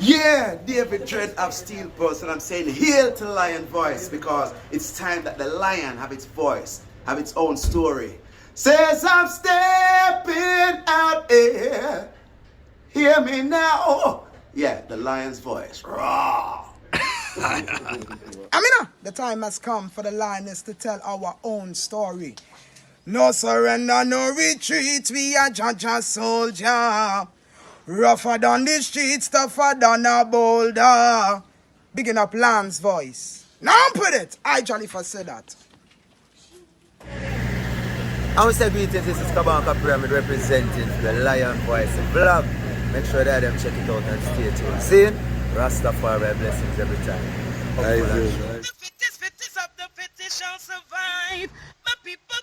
Yeah, David Dread of Steel Pulse, and I'm saying hail to Lion Voice because it's time that the lion have its voice, have its own story. Says I'm stepping out here. Hear me now. Yeah, the lion's voice. Raw. Amina, the time has come for the lioness to tell our own story. No surrender, no retreat, we are Jaja soldier. Rougher than the streets, tougher than a boulder. Bigging up Lamb's voice. Now put it. I Jalifa said that. I would say greetings, this is Kabanka Pyramid representing the Lion Voice vlog. Make sure that them check it out and stay tuned. See you? Ras Tafari blessings every time. The fittest of the fittest shall survive. My people,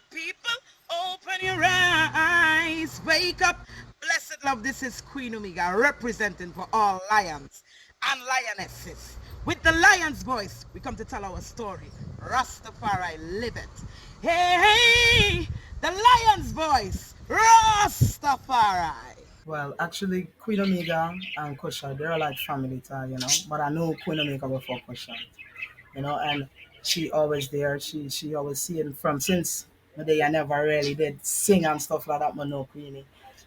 open your eyes. Wake up. Blessed love, this is Queen Omega representing for all lions and lionesses. With the lion's voice, we come to tell our story. Rastafari, live it. Hey, the lion's voice. Rastafari. Well, actually, Queen Omega and Kusha, they're like family tie, But I know Queen Omega before Kusha, and she always there. She always seeing from since the day I never really did sing and stuff like that, but no Queenie.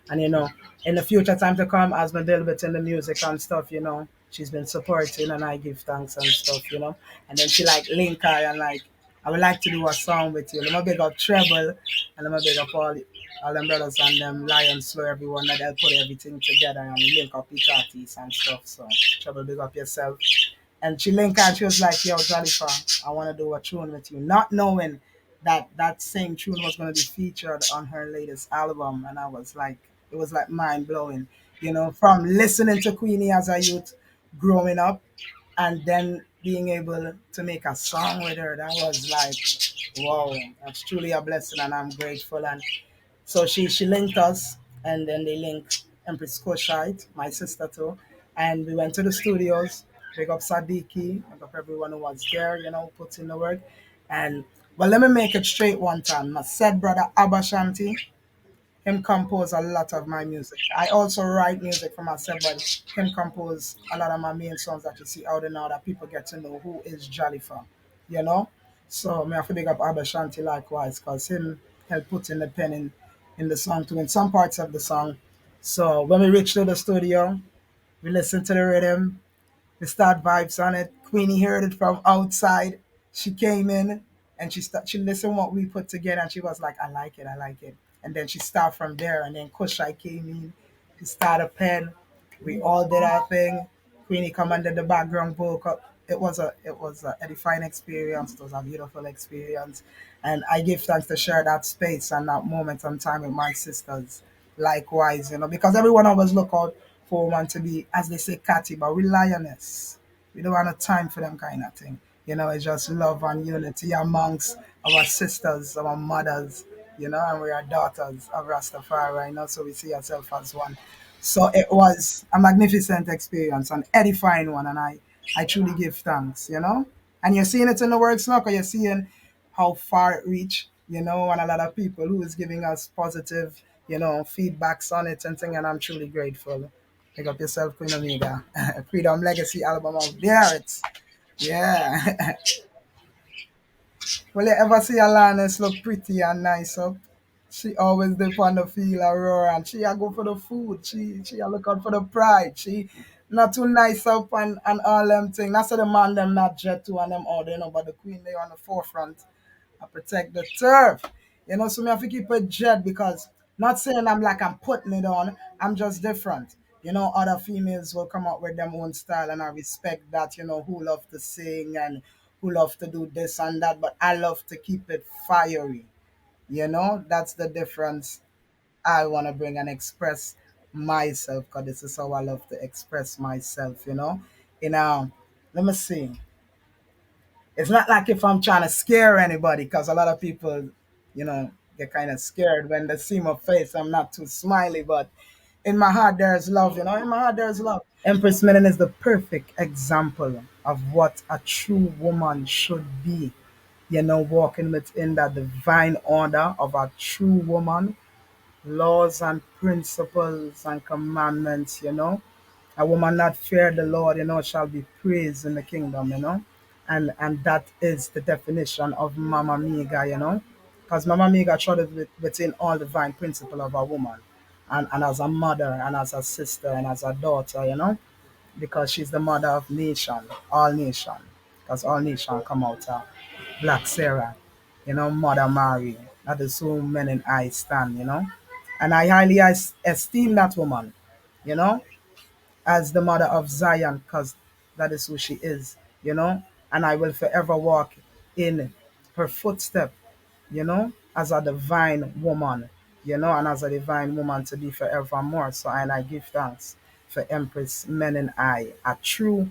And in the future time to come, as my little bit in the music and stuff, she's been supporting and I give thanks and stuff. And then she like link her and like I would like to do a song with you. I'm a big up treble and I'm a big up all them brothers and them lions slow everyone that they'll put everything together and link up each artist and stuff. So treble big up yourself. And she linked and she was like, yo, Jalifa, I want to do a tune with you. Not knowing that that same tune was going to be featured on her latest album. And I was like, it was like mind blowing, from listening to Queenie as a youth growing up and then being able to make a song with her. That was like, wow, that's truly a blessing and I'm grateful. And so she linked us, and then they linked Empress Koshite, my sister too, and we went to the studios. Big up Sadiki, big up everyone who was there, put in the work. And well, let me make it straight one time. My said brother Abba Shanti, him compose a lot of my music. I also write music for myself, but him compose a lot of my main songs that you see out and now that people get to know who is Jalifa, you know. So me have to big up Abba Shanti likewise, cause him helped put in the pen in the song too, in some parts of the song. So when we reached to the studio, we listened to the rhythm, we start vibes on it. Queenie heard it from outside. She came in and she listened what we put together and she was like, I like it, I like it. And then she started from there and then Kushai came in, he started pen. We all did our thing. Queenie commanded the background vocal. It was a edifying experience. It was a beautiful experience. And I give thanks to share that space and that moment and time with my sisters. Likewise, because everyone always look out for woman to be, as they say, catty, but we lioness. We don't have no time for them kind of thing. It's just love and unity amongst our sisters, our mothers, and we are daughters of Rastafari, so we see ourselves as one. So it was a magnificent experience, an edifying one, and I truly give thanks. And you're seeing it in the works now, because you're seeing how far it reached, and a lot of people who is giving us positive, feedbacks on it and thing, and I'm truly grateful. Pick up yourself, Queen Omega. Freedom Legacy album out there. It's yeah. Will you ever see Alanis look pretty and nice up? She always dip on the field Aurora and she a go for the food. She a look out for the pride. She not too nice up and all them thing. That's the man them not jet to and them all but the queen they on the forefront. I protect the turf. So me have to keep it jet because not saying I'm putting it on. I'm just different. Other females will come out with their own style and I respect that, who love to sing and who love to do this and that, but I love to keep it fiery. That's the difference I want to bring and express myself because this is how I love to express myself. You know, let me see. It's not like if I'm trying to scare anybody because a lot of people, get kind of scared when they see my face. I'm not too smiley, but in my heart there's love. In my heart there's love. Empress Menen is the perfect example of what a true woman should be. Walking within that divine order of a true woman, laws and principles and commandments. A woman that fear the Lord, shall be praised in the kingdom. And that is the definition of Mama Miga, because Mama Miga trotted within all divine principle of a woman, and as a mother, and as a sister, and as a daughter, because she's the mother of nation, all nation, because all nation come out of Black Sarah, Mother Mary. That is who men and I stand. And I highly esteem that woman, you know, as the mother of Zion, because that is who she is. And I will forever walk in her footstep, as a divine woman, and as a divine woman to be forevermore. So, and I give thanks for Empress Men and I, a true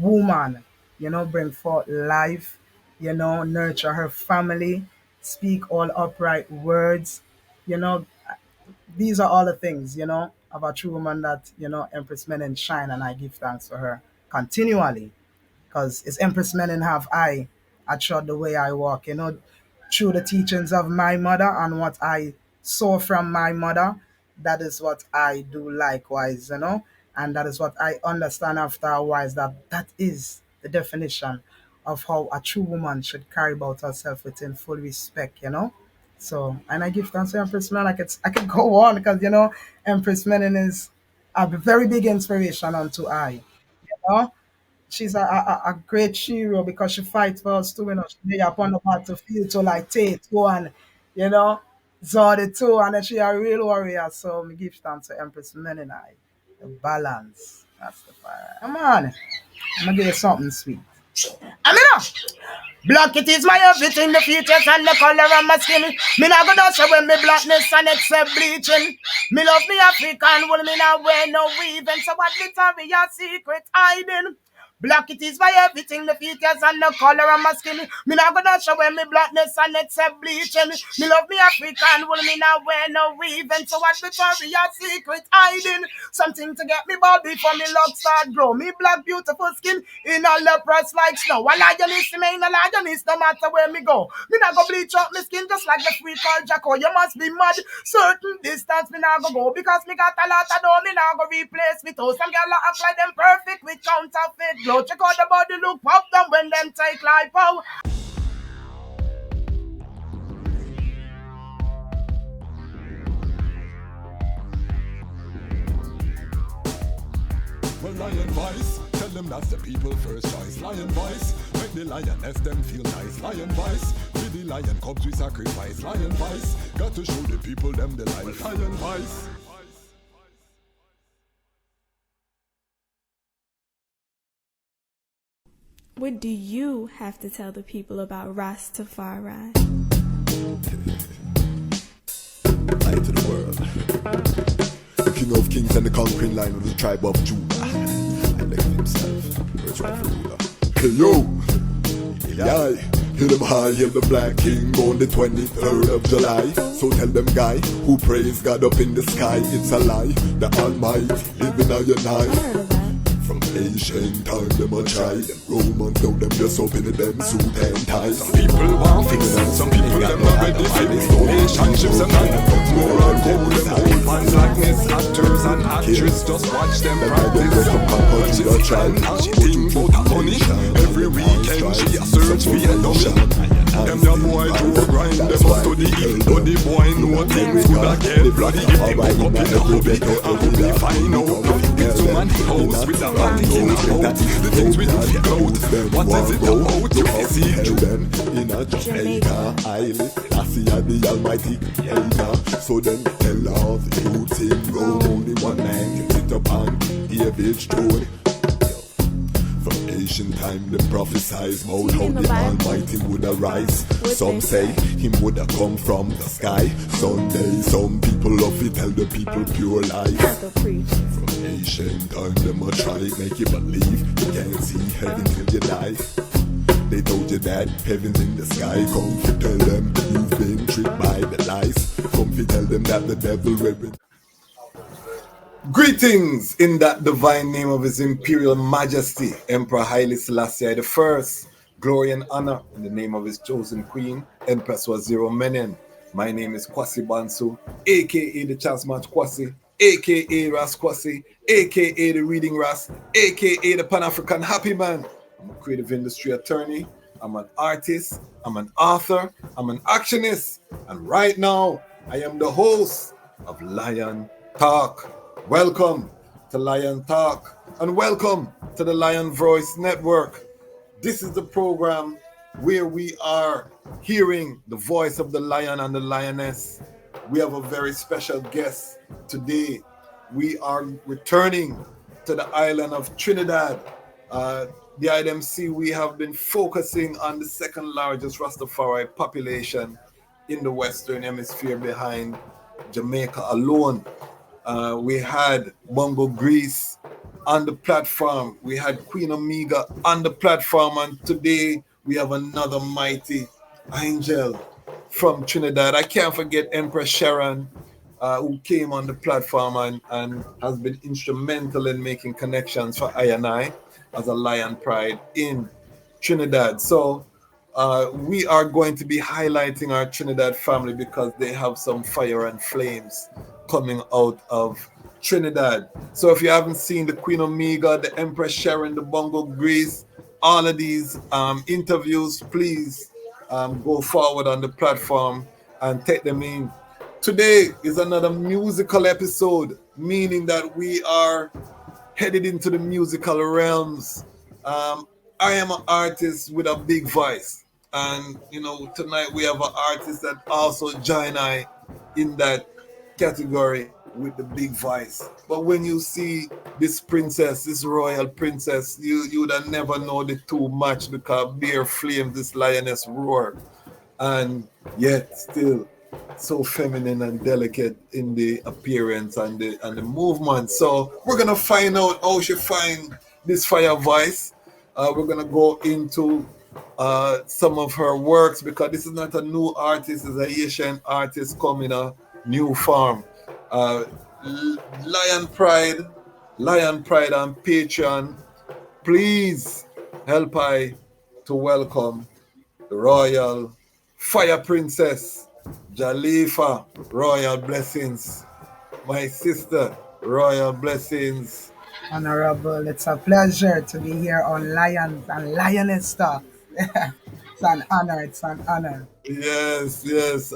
woman, bring forth life, nurture her family, speak all upright words, you know, these are all the things, of a true woman that, Empress Menen shine, and I give thanks for her continually. Because it's Empress Menen have I trod the way I walk, through the teachings of my mother and what I saw from my mother. That is what I do likewise, and that is what I understand after a while, that is the definition of how a true woman should carry about herself within full respect. So, and I give thanks to Empress Menen. I could go on because Empress Menen is a very big inspiration unto I. know. She's a great hero because she fights for us too. She lay upon the battlefield to like Tate too, and you know Zodi too, and then she a real warrior. So me give thanks to Empress Menen. The balance. That's the fire. Come on, I'm gonna give you something sweet. I mean, black it is my everything, the features and the color of my skin. Me not gonna show when me blackness and except bleaching. Me love me African, well me not wear no weaving. So what little your secret hiding? Black it is my everything, the features and the color of my skin. Me not gonna show when me blackness and except bleaching. Me love me African, well me not wear no weaving. So what little your secret hiding? Something to get me bald before me love start grow. Me black beautiful skin in a leprous like snow. A lioness, me ain't a lioness no matter where me go. Me not go bleach up my skin just like the free called Jacko. You must be mad. Certain distance me not go because me got a lot of dough. Me not go replace me toes. Some girl act like them perfect with counterfeit glow. Check out the body look pop them when them take life out. Well, lion voice, tell them that's the people first choice. Lion voice, make the lioness them feel nice. Lion voice, with the lion cubs we sacrifice. Lion voice, got to show the people them the life. Lion voice. What do you have to tell the people about Ras Tafari? Light to the world. The king of kings and the conquering line of the tribe of Judah. And like himself, first rightful ruler. Hey yo! Yeah, hear them high, hear the black king on the 23rd of July. So tell them guy, who praise God up in the sky, it's a lie. The Almighty living on your night. From ancient time, them a try. Them Romans know them just open them suit and ties. Some people want fix, some people them already fix. Relationships and more and gold. Them old man blackness, actors and actresses just watch them practice. When she try, now she think about money. Every weekend she a search for a dummy. Them the boy to grind them up to the hill. But the boy know things could have get bloody. If they woke up in a hobby, I hope they find out. Nothing to man house with a matic in a boat. The things we do for out. What is it about? You see them in a Jamaica island. I see the Almighty Creator. So then tell all the youths in go. Only one man can sit upon David's throne. From ancient time, them prophesies about how the Almighty would arise. Some say him would have come from the sky. Someday, some people love it, tell the people pure life. From ancient time, them a try make you believe you can't see heaven till you die. They told you that heaven's in the sky. Come to tell them you've been tricked by the lies. Come to tell them that the devil will. Greetings in that divine name of His Imperial Majesty, Emperor Haile Selassie I. Glory and honor in the name of His chosen Queen, Empress Waziri Menen. My name is Kwasi Bansu, aka the Dejazmatch Kwasi, aka Ras Kwasi, aka the Reading Ras, aka the Pan African Happy Man. I'm a creative industry attorney. I'm an artist. I'm an author. I'm an actionist. And right now, I am the host of Lion Talk. Welcome to Lion Talk and welcome to the Lion Voice Network. This is the program where we are hearing the voice of the lion and the lioness. We have a very special guest today. We are returning to the island of Trinidad. Uh, the IDMC, we have been focusing on the second largest Rastafari population in the Western Hemisphere behind Jamaica alone. We had Bongo Grease on the platform. We had Queen Omega on the platform. And today we have another mighty angel from Trinidad. I can't forget Empress Sharon, who came on the platform and has been instrumental in making connections for I and I as a Lion Pride in Trinidad. So we are going to be highlighting our Trinidad family because they have some fire and flames coming out of Trinidad. So if you haven't seen the Queen Omega, the Empress Sharon, the Bongo Grease, all of these interviews, please go forward on the platform and take them in. Today is another musical episode, meaning that we are headed into the musical realms. Um, I am an artist with a big voice, and tonight we have an artist that also join I in that category with the big voice. But when you see this princess, this royal princess, you would have never know the two match because bare flames this lioness roar, and yet still so feminine and delicate in the appearance and the movement. So we're gonna find out how she find this fire voice. We're gonna go into some of her works because this is not a new artist; it's a Asian artist coming a new form. Uh, Lion Pride, Lion Pride and Patreon. Please help I to welcome the royal fire princess, Jalifa, royal blessings. My sister, royal blessings. Honorable, it's a pleasure to be here on Lions and Lioness Talk. It's an honor. It's an honor. Yes, yes.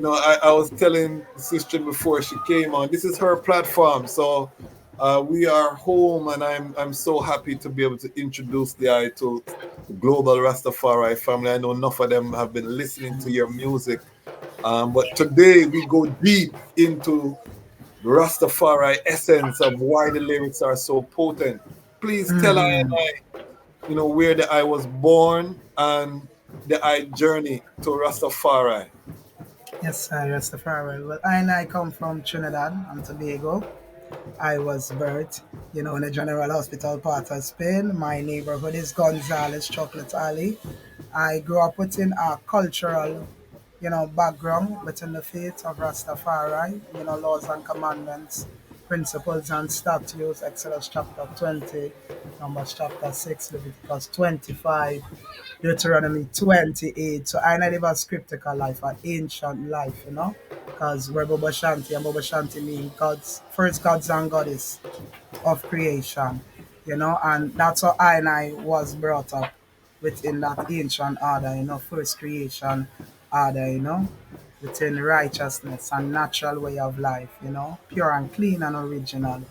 I was telling sister before she came on, this is her platform. So we are home, and I'm so happy to be able to introduce the eye to the global Rastafari family. I know enough of them have been listening to your music. But today we go deep into the Rastafari essence of why the lyrics are so potent. Please tell I and I, where the I was born and the I journey to Rastafari. Yes, sir, Rastafari. Well, I come from Trinidad and Tobago. I was birthed, in a general hospital part of Spain. My neighborhood is Gonzales Chocolate Alley. I grew up within a cultural, background within the faith of Rastafari, laws and commandments, principles and statutes, Exodus chapter 20, Numbers chapter 6, Leviticus 25, Deuteronomy 28. So I live a scriptical life, an ancient life, because we're Boba Shanti, and Boba Shanti means gods, first gods and goddess of creation, and that's how I was brought up within that ancient order, first creation order, within righteousness and natural way of life, pure and clean and original,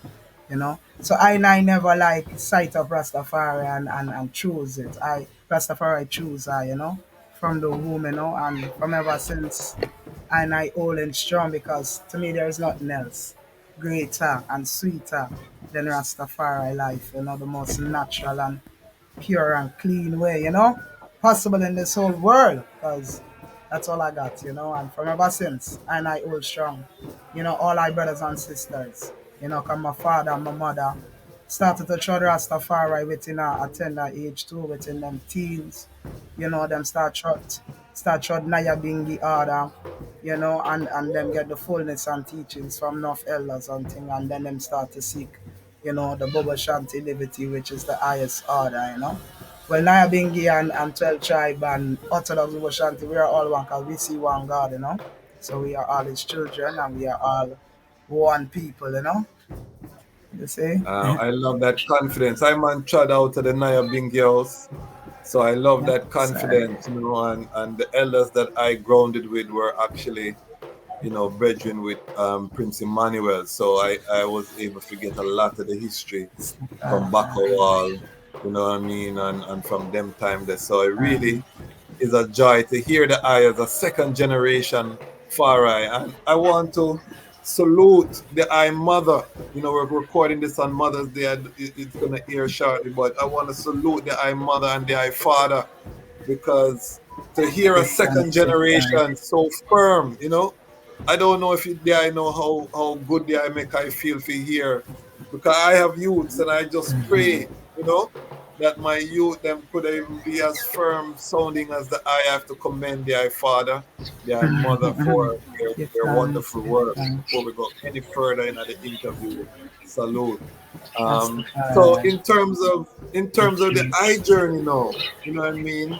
So I never like sight of Rastafari and choose it. Rastafari choose I, from the womb, and from ever since I old and strong because to me there is nothing else greater and sweeter than Rastafari life, the most natural and pure and clean way, possible in this whole world because that's all I got, and from ever since I old strong, all our brothers and sisters, come my father and my mother started to try Rastafari within a tender age too, within them teens, them start Naya being the order, and them get the fullness and teachings from North elders and thing, and then them start to seek, the Boba Shanti liberty, which is the highest order, Well, Naya Bingi and 12 tribe and Orthodox Boba Shanti, we are all one because we see one God, So we are all his children and we are all one people, you know. You see? I love that confidence. I man trod out of the Naya Bingi house. So I love that Sorry. confidence, and the elders that I grounded with were actually, brethren with Prince Emmanuel. So I was able to get a lot of the history from Bakawal, you know what I mean, and from them time there. So it really is a joy to hear the I as a second generation Far I. And I want to salute the I mother. We're recording this on Mother's Day. It's going to air shortly, but I want to salute the I mother and the I father because to hear a Big second thanks, big thanks. generation so firm, I don't know if the I know how good the I make I feel for here because I have youths and I just pray, that my youth them could even be as firm sounding as the I have to commend the I father, the I mother for Give their thanks, wonderful give work. thanks. Before we go any further in the interview, salute. That's the So fire. in terms of the I journey now, you know what I mean?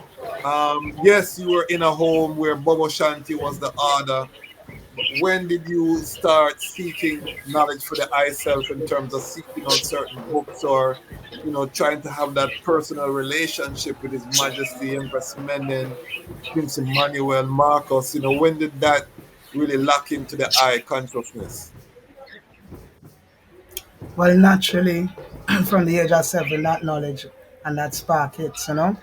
Yes, you were in a home where Bobo Shanti was the order, but when did you start seeking knowledge for the I self in terms of seeking out certain books or, trying to have that personal relationship with His Majesty Empress Menen, Prince Emmanuel, Marcus? When did that really lock into the I consciousness? Well, naturally, from the age of 7, that knowledge and that spark hits, you know,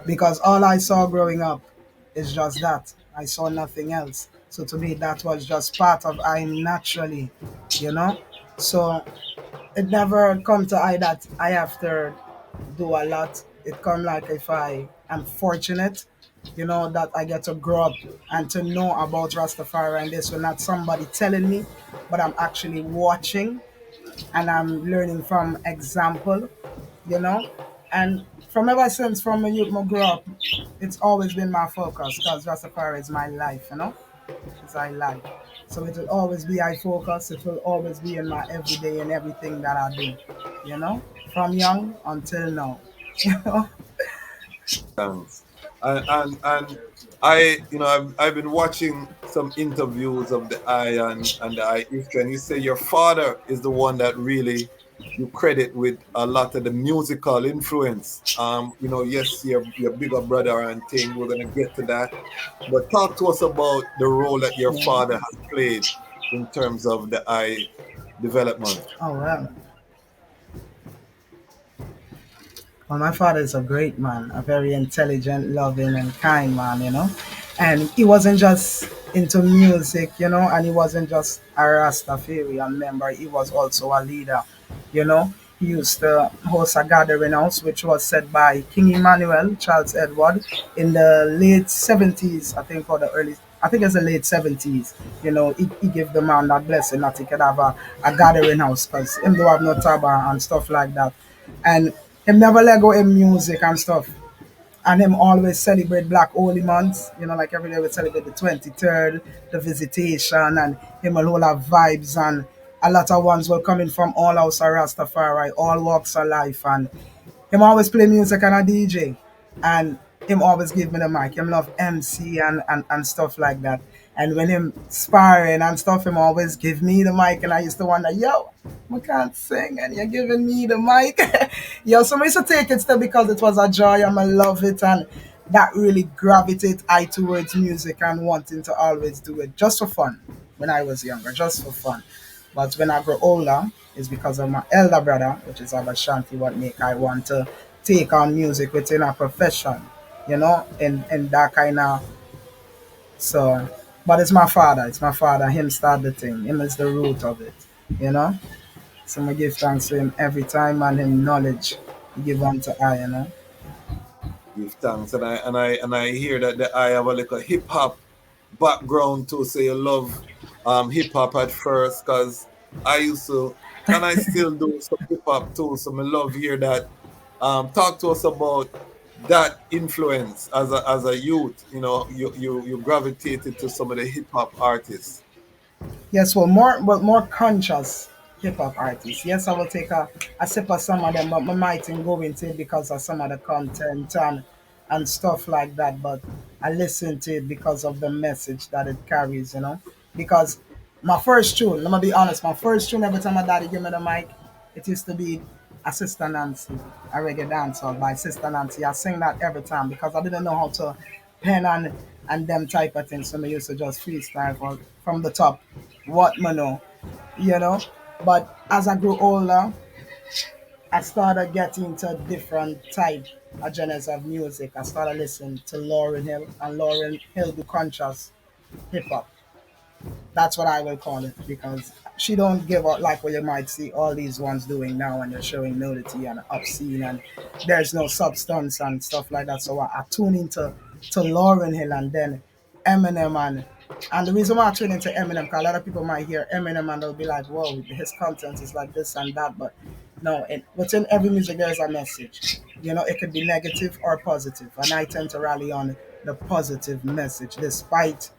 because all I saw growing up is just that. I saw nothing else. So to me, that was just part of I naturally, you know. So it never come to I that I have to do a lot. It come like if I am fortunate, you know, that I get to grow up and to know about Rastafari and this, when not somebody telling me, but I'm actually watching and I'm learning from example, you know. And from ever since from a youth I grew up, it's always been my focus because Rastafari is my life, you know. It's my life. So it will always be I focus, it will always be in my everyday and everything that I do, you know, from young until now. You know? Thanks. And I've been watching some interviews of the I and the I history, and you say your father is the one that really you credit with a lot of the musical influence. Yes, your bigger brother and thing. We're gonna get to that, but talk to us about the role that your Yeah. father has played in terms of the I development. Oh well. Well, my father is a great man, a very intelligent, loving, and kind man, you know. And he wasn't just into music, you know, and he wasn't just a Rastafari member, he was also a leader, you know. He used to host a gathering house, which was set by King Emmanuel, Charles Edward, in the late 70s, I think, or the early, I think it's the late 70s. You know, he gave the man that blessing that he could have a gathering house because him do have no taba and stuff like that. And him never let go in music and stuff. And him always celebrate Black Holy Month. You know, like every day we celebrate the 23rd, the visitation, and him will all have vibes and a lot of ones will coming from all house of Rastafari, all walks of life. And him always play music and a DJ. And him always give me the mic. Him love MC and stuff like that. And when him sparring and stuff, him always give me the mic. And I used to wonder, yo, I can't sing and you're giving me the mic. Yo, so I used to take it still because it was a joy and I love it. And that really gravitate I towards music and wanting to always do it just for fun when I was younger, just for fun. But when I grow older, it's because of my elder brother, which is Abba Shanti, what make I want to take on music within a profession, you know, in that kind of so. But it's my father. It's my father. Him start the thing. Him is the root of it, you know. So I give thanks to him every time and him knowledge he give unto I, you know. Give thanks, and I hear that I have a little hip hop background too. So you love hip hop at first, cause I used to, and I still do some hip hop too. So I love hear that. Talk to us about that influence as a youth. You gravitated to some of the hip hop artists. Yes, well, more conscious hip hop artists. Yes, I will take a sip of some of them, but I mightn't go into it because of some of the content and stuff like that. But I listen to it because of the message that it carries, you know. Because My first tune, let me be honest, my first tune every time my daddy give me the mic, it used to be a Sister Nancy, a reggae dancehall by Sister Nancy. I sing that every time because I didn't know how to pen and them type of things. So I used to just freestyle from the top, what me know, you know. But as I grew older, I started getting to different type of genres of music. I started listening to Lauryn Hill, and Lauryn Hill do conscious hip hop. That's what I will call it because she don't give up like what you might see all these ones doing now and they're showing nudity and obscene and there's no substance and stuff like that. So I tune into Lauryn Hill and then Eminem and the reason why I tune into Eminem because a lot of people might hear Eminem and they'll be like, whoa, his content is like this and that, but no, within every music there's a message. You know, it could be negative or positive, and I tend to rally on the positive message, despite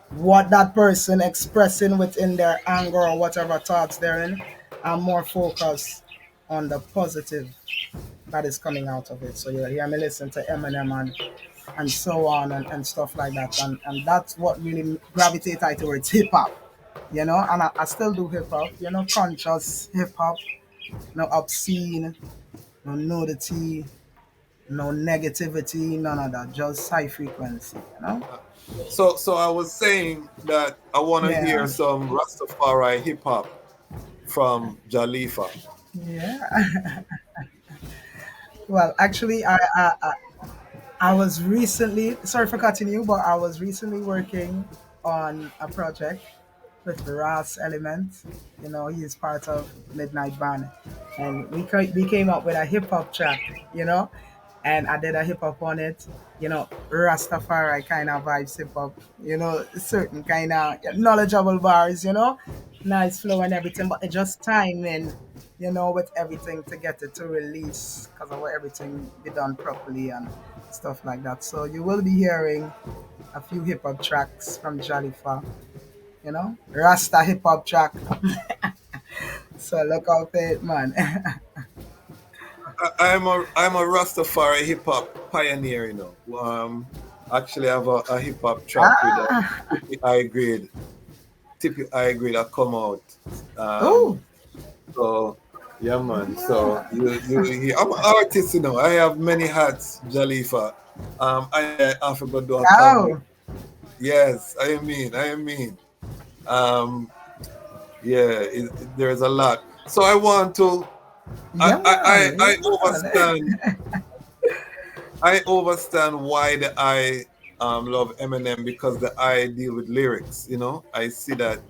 what that person expressing within their anger or whatever thoughts they're in. I'm more focused on the positive that is coming out of it. So you hear me listen to Eminem and so on and stuff like that. And that's what really gravitate I towards hip hop, you know, and I still do hip hop, you know, conscious hip hop, no obscene, no nudity, no negativity, none of that, just high frequency, you know? So I was saying that I want to hear Yeah, some Rastafari hip hop from Jalifa. yeah. Well, actually, I was recently, sorry for cutting you, but I was recently working on a project with Ras Element. You know, he's part of Midnight Band. And we came up with a hip hop track, you know, and I did a hip hop on it, you know, Rastafari kind of vibes hip hop, you know, certain kind of knowledgeable bars, you know, nice flow and everything, but it just timing, you know, with everything to get it to release because of everything be done properly and stuff like that. So you will be hearing a few hip hop tracks from Jalifa, you know, Rasta hip hop track. So look out for it, man. I'm a Rastafari hip hop pioneer, you know. Actually, I have a hip hop track with Ah, Tippy High Grade, Tippy High Grade that come out. Um, oh, so yeah, man. So yeah. I'm an artist, you know. I have many hats, Jalifa. I forgot to do a convo. Oh, Yes, I mean. Um, yeah, there's a lot. So I want to. I yeah, I I, man. I Yeah, understand. man. I understand why the I love Eminem because the I deal with lyrics. You know, I see that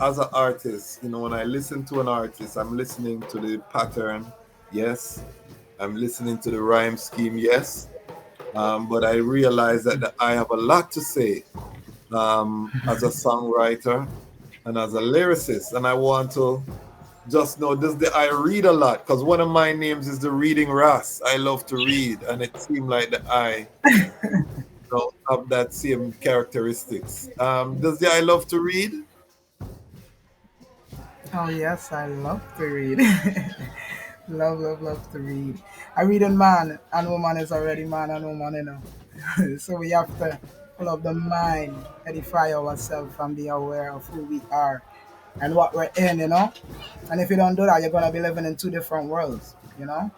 as an artist. You know, when I listen to an artist, I'm listening to the pattern. Yes, I'm listening to the rhyme scheme. Yes, but I realize that I have a lot to say as a songwriter and as a lyricist, and I want to just know this. I read a lot because one of my names is the Reading Ras. I love to read, and it seemed like the I don't have that same characteristics. Does the I love to read? Oh yes, I love to read. Love, love, love to read. I read in man and woman is already man and woman, you know. So we have to pull up the mind, edify ourselves and be aware of who we are and what we're in, you know. And if you don't do that, you're gonna be living in two different worlds, you know.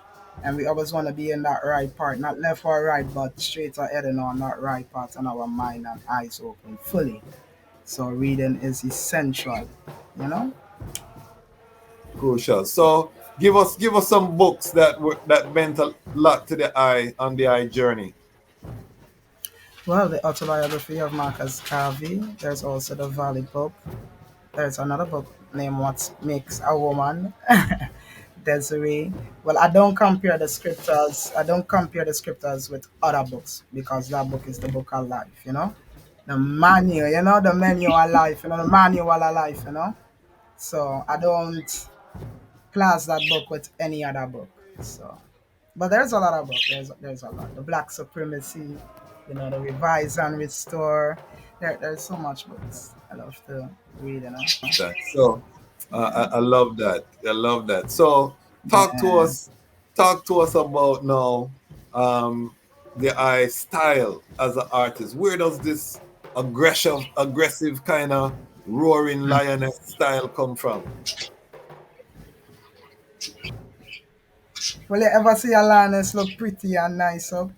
And we always want to be in that right part, not left or right, but straight ahead and on that right part, and our mind and eyes open fully. So reading is essential, you know. Crucial. So give us some books that meant a lot to the I on the I journey. Well, the autobiography of Marcus Garvey. There's also the Valley book. There's another book named What Makes a Woman, Desiree. Well, I don't compare the scriptures. I don't compare the scriptures with other books because that book is the book of life. You know, the manual. You know, the menu of life. You know, the manual of life. You know. So I don't class that book with any other book. So, but there's a lot of books. There's a lot. The Black Supremacy, you know, the Revise and Restore. There's so much books I love to read. You know. That. So I love that. I love that. So talk to Yeah. us. Talk to us about now um, the I style as an artist. Where does this aggressive kind of roaring lioness style come from? Well, you ever see Alanis look pretty and nice up?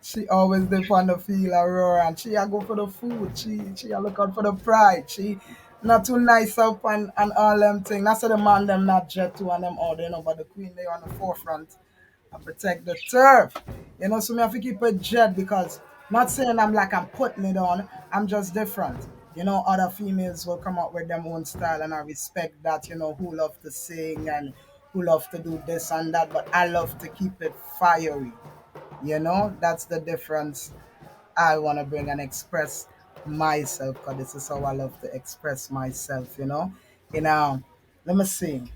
She always dip on the feel a roar and she a go for the food. She a look out for the pride. She not too nice up and all them things. That's why the man them not jet to and them all they know, but the queen they on the forefront and protect the turf. You know, so me have to keep it jet because not saying I'm like I'm putting it on. I'm just different. You know, other females will come out with their own style and I respect that, you know, who love to sing and who love to do this and that, but I love to keep it fiery. You know, that's the difference I want to bring and express myself because this is how I love to express myself, you know. You know, let me see.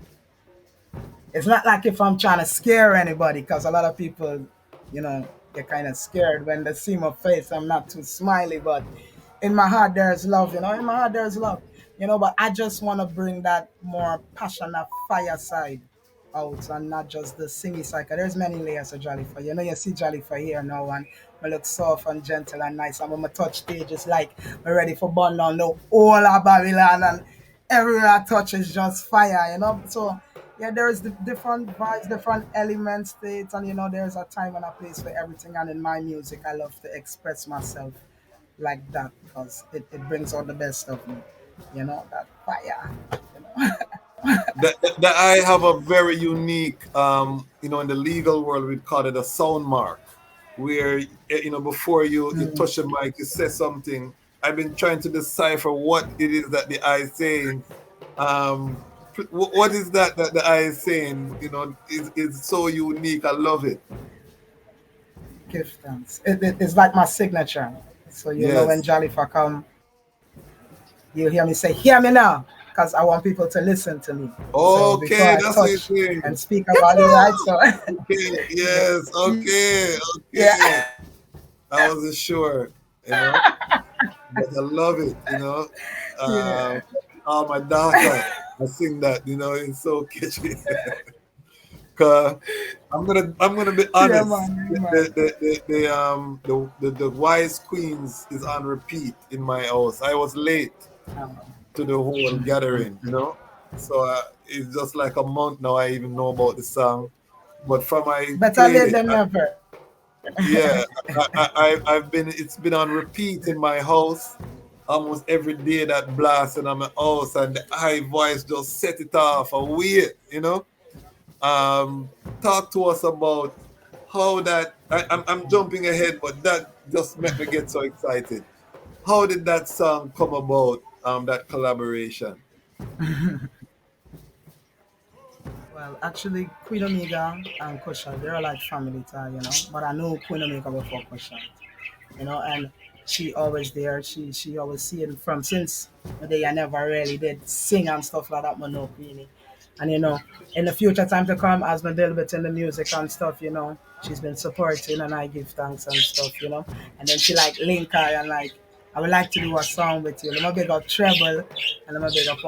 It's not like if I'm trying to scare anybody because a lot of people, you know, get kind of scared when they see my face. I'm not too smiley, but in my heart there's love, you know. In my heart there's love, you know. But I just want to bring that more passionate fire side out and not just the singy side. 'Cause there's many layers of Jalifa. You know, you see Jalifa here now and I look soft and gentle and nice. And when I touch stage, it's like I'm ready for burn down the whole of Babylon and everywhere I touch is just fire, you know. So yeah, there's the different vibes, different elements, states, and you know, there's a time and a place for everything. And in my music, I love to express myself like that because it brings out the best of me. You know, that fire. You know? That I have a very unique, in the legal world we'd call it a sound mark, where before you touch the mic, you say something. I've been trying to decipher what it is that the eye is saying. Um, what is that the eye is saying? Is so unique. I love it. Give thanks. It's like my signature. So you know when Yes. Jalifa come, you'll hear me say, "Hear me now," because I want people to listen to me. So before Okay, I that's what it's touch and saying. speak about it, right? So Okay. Yes. Okay. yeah, Okay. I wasn't sure. You know. But I love it, yeah, Um, oh, my daughter, I sing that, it's so catchy. Cause I'm gonna be yeah, honest. man, yeah, man. The Wise Queens is on repeat in my house. I was late Um, to the whole gathering. So it's just like a month now. I even know about the song, but from I better played late it, than never. yeah, I've been it's been on repeat in my house almost every day that blast in my house and the high voice just set it off away. Talk to us about how that I'm jumping ahead, but that just made me get so excited. How did that song come about? That collaboration. Well, actually, Queen Omega and Kusha, they're like family tie, you know. But I know Queen Omega before Kusha, you know, and she always there. She always seeing from since the day I never really did sing and stuff like that, but no Queenie. And you know, in the future time to come, as my little bit in the music and stuff, you know, she's been supporting and I give thanks and stuff, you know. And then she like link her and like I would like to do a song with you. I'm a big up treble and I'm a big up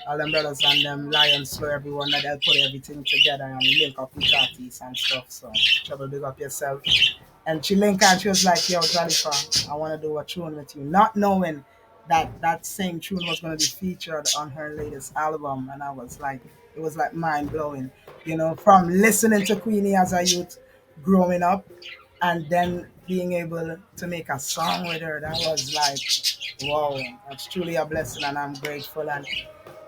all them brothers and them lions for everyone that they'll put everything together and link up with artists and stuff. So treble big up yourself. And she linked and she was like, "Yo, Jalifa, I want to do a tune with you," not knowing that that same tune was going to be featured on her latest album. And I was like, it was like mind blowing, you know, from listening to Queenie as a youth, growing up, and then being able to make a song with her. That was like, wow, that's truly a blessing, and I'm grateful. And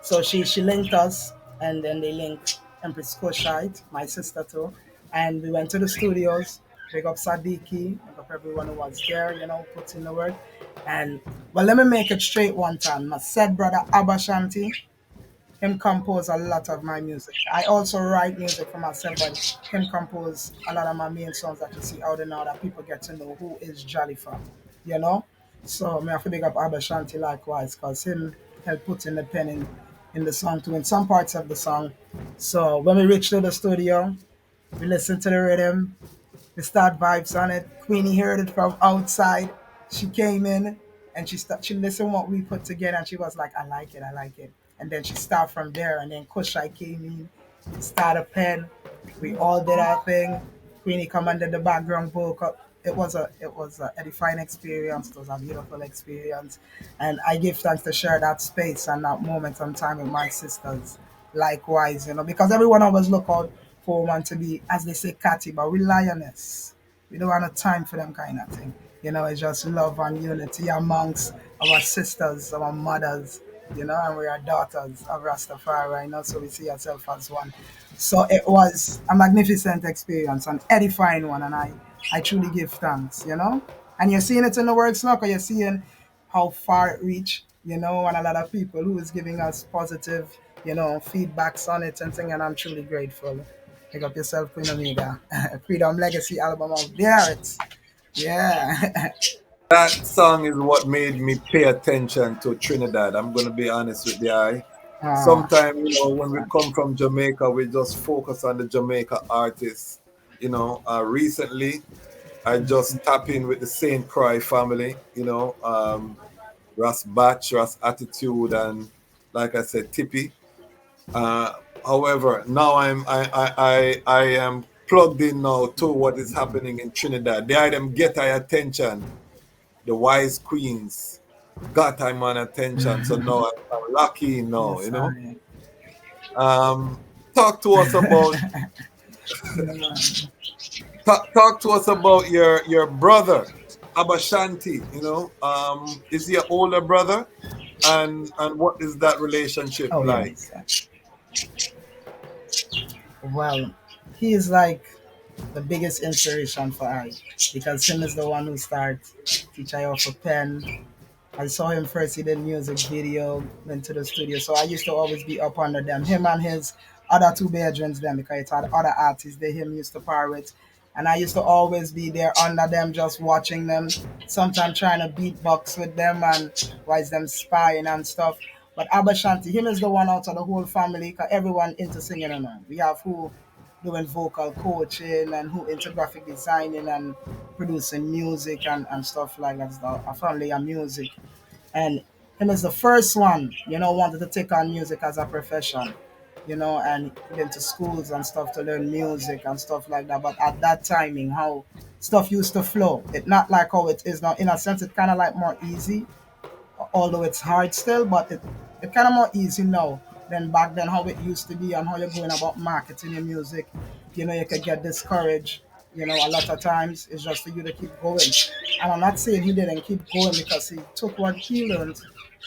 so she linked us, and then they linked Empress Koshite, my sister too, and we went to the studios. Big up Sadiki, big up everyone who was there, you know, put in the work. And well, let me make it straight one time. My said brother Abba Shanti, him compose a lot of my music. I also write music for myself, but him compose a lot of my main songs that you see out and now that people get to know who is Jalifa, you know. So me have to big up Abba Shanti likewise, cause him helped put in the pen in the song too, in some parts of the song. So when we reached to the studio, we listened to the rhythm, we start vibes on it. Queenie heard it from outside. She came in and she listened what we put together and she was like, I like it, I like it. And then she started from there and then Kushai came in, started pen. We all did our thing. Queenie come under the background vocal. it was a edifying experience. It was a beautiful experience, and I give thanks to share that space and that moment and time with my sisters. Likewise, because everyone always look out for woman to be, as they say, catty, but we lioness. We don't have no time for them kind of thing. It's just love and unity amongst our sisters, our mothers, and we are daughters of Rastafari, so we see ourselves as one. So it was a magnificent experience, an edifying one, and I truly give thanks. And you're seeing it in the works now, because you're seeing how far it reached, and a lot of people who is giving us positive, feedbacks on it and thing, and I'm truly grateful. Pick up yourself, Queen Omega. Freedom Legacy album out there. Yeah. That song is what made me pay attention to Trinidad. I'm gonna be honest with you. Ah, Sometimes, when we come from Jamaica, we just focus on the Jamaica artists. Recently I just tap in with the Saint Croix family. Ras Batch, Ras Attitude, and like I said, Tippy. Uh, However, now I am plugged in now to what is happening in Trinidad. The item get our attention. The wise queens got I'm on attention. So now I'm lucky now, yes, I. talk to us about talk to us about your brother, Abashanti, is he an older brother? And what is that relationship Oh, like? yes. Well, he is like the biggest inspiration for I, because him is the one who starts teach I off a pen. I saw him first. He did music video, went to the studio. So I used to always be up under them. Him and his other two bedrooms, them, because it had other artists. They him used to pirate, and I used to always be there under them, just watching them. Sometimes trying to beatbox with them and watch them spying and stuff. But Abashanti, him is the one out of the whole family, because everyone into singing and all. We have who doing vocal coaching and who into graphic designing and producing music and stuff like that. It's a family of music, and him is the first one, wanted to take on music as a profession, and went to schools and stuff to learn music and stuff like that. But at that timing, how stuff used to flow, it not like how it is now. In a sense, it kind of like more easy, although it's hard still, but it kind of more easy now than back then how it used to be, and how you're going about marketing your music. You could get discouraged. A lot of times it's just for you to keep going. And I'm not saying he didn't keep going, because he took what he learned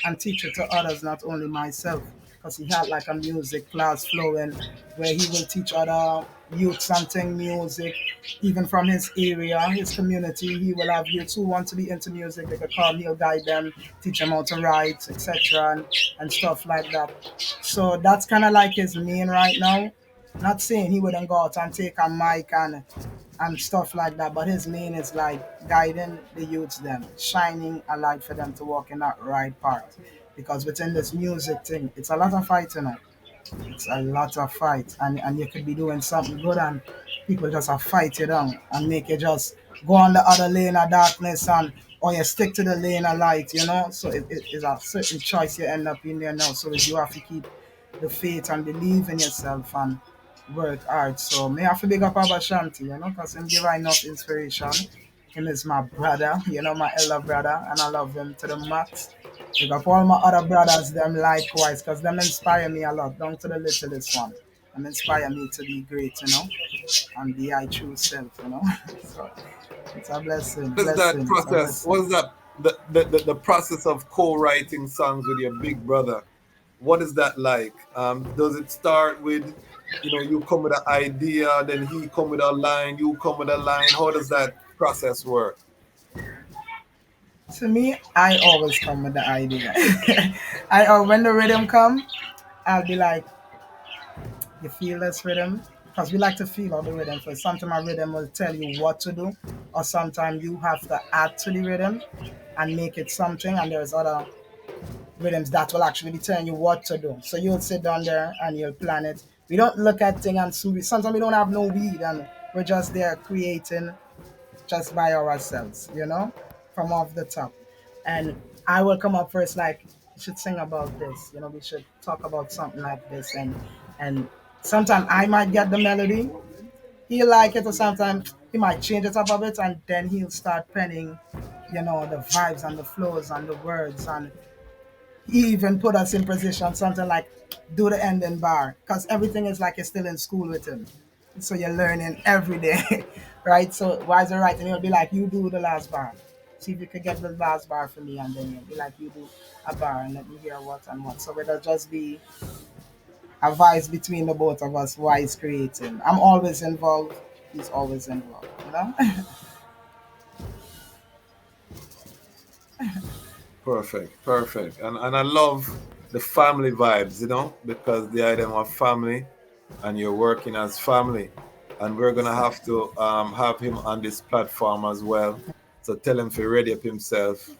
and teach it to others, not only myself. Because he had like a music class flowing where he will teach other youth something music, even from his area, his community. He will have youths who want to be into music. They could come, he'll guide them, teach them how to write, etc., and stuff like that. So that's kind of like his main right now. Not saying he wouldn't go out and take a mic and stuff like that, but his main is like guiding the youths, them shining a light for them to walk in that right path. Because within this music thing, it's a lot of fighting. It's a lot of fight, and you could be doing something good, and people just fight you down and make you just go on the other lane of darkness, and or you stick to the lane of light. So it is a certain choice you end up in there now. So you have to keep the faith and believe in yourself and work hard. So may I have to big up Abba Shanti, because him give I enough inspiration. Him is my brother, my elder brother, and I love him to the max. Big up all my other brothers, them likewise, because them inspire me a lot, down to the littlest one. Them inspire me to be great, and be I true self. So it's a blessing, What is that blessing, it's a process? blessing. What is that the process of co-writing songs with your big brother? What is that like? Does it start with, you come with an idea, then he come with a line, you come with a line? How does that process work? To me, I always come with the idea. When the rhythm come, I'll be like, you feel this rhythm? Because we like to feel all the rhythm. So sometimes a rhythm will tell you what to do, or sometimes you have to add to the rhythm and make it something. And there's other rhythms that will actually be telling you what to do. So you'll sit down there and you'll plan it. We don't look at things and sometimes we don't have no weed, and we're just there creating just by ourselves, from off the top. And I will come up first like, we should sing about this, we should talk about something like this, and sometimes I might get the melody, he like it, or sometimes he might change it up a bit, and then he'll start penning, the vibes and the flows and the words, and he even put us in position something like do the ending bar, because everything is like you're still in school with him, so you're learning every day. Right? So while he's writing, he'll be like, you do the last bar, see if you could get the last bar for me, and then he'll be like, you do a bar and let me hear what and what. So it'll just be a vibe between the both of us while he's creating. I'm always involved, he's always involved. Perfect, perfect. And I love the family vibes, because the item of family and you're working as family. And we're gonna have to have him on this platform as well. So tell him to ready up himself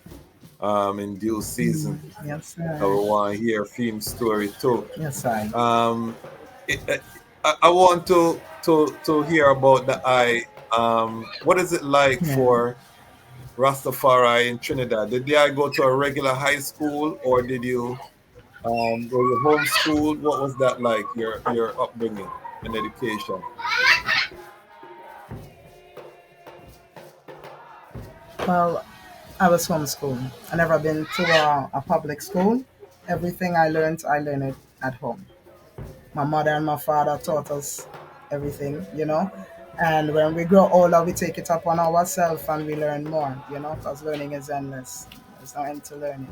in due season. Yes, I sir. want to hear film story too. Yes, I. Um, I want to hear about the eye. What is it like Yeah. for Rastafari in Trinidad? Did I go to a regular high school, or did you were you homeschooled? What was that like? Your upbringing and education. Well, I was homeschooled. I never been to a public school. Everything I learned it at home. My mother and my father taught us everything. And when we grow older, we take it up on ourselves and we learn more, because learning is endless. There's no end to learning.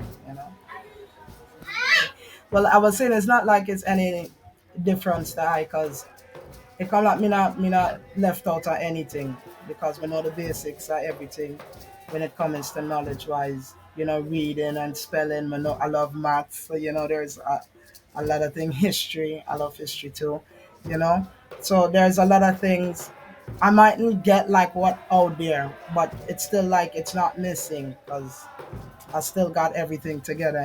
Well, I was saying it's not like it's any difference to I, because it come like me not left out of anything, because we know the basics of everything when it comes to knowledge wise. Reading and spelling. I love maths, so there's a lot of things. History, I love history too. You know, so there's a lot of things. I mightn't get like what out there, but it's still like it's not missing, because I still got everything together.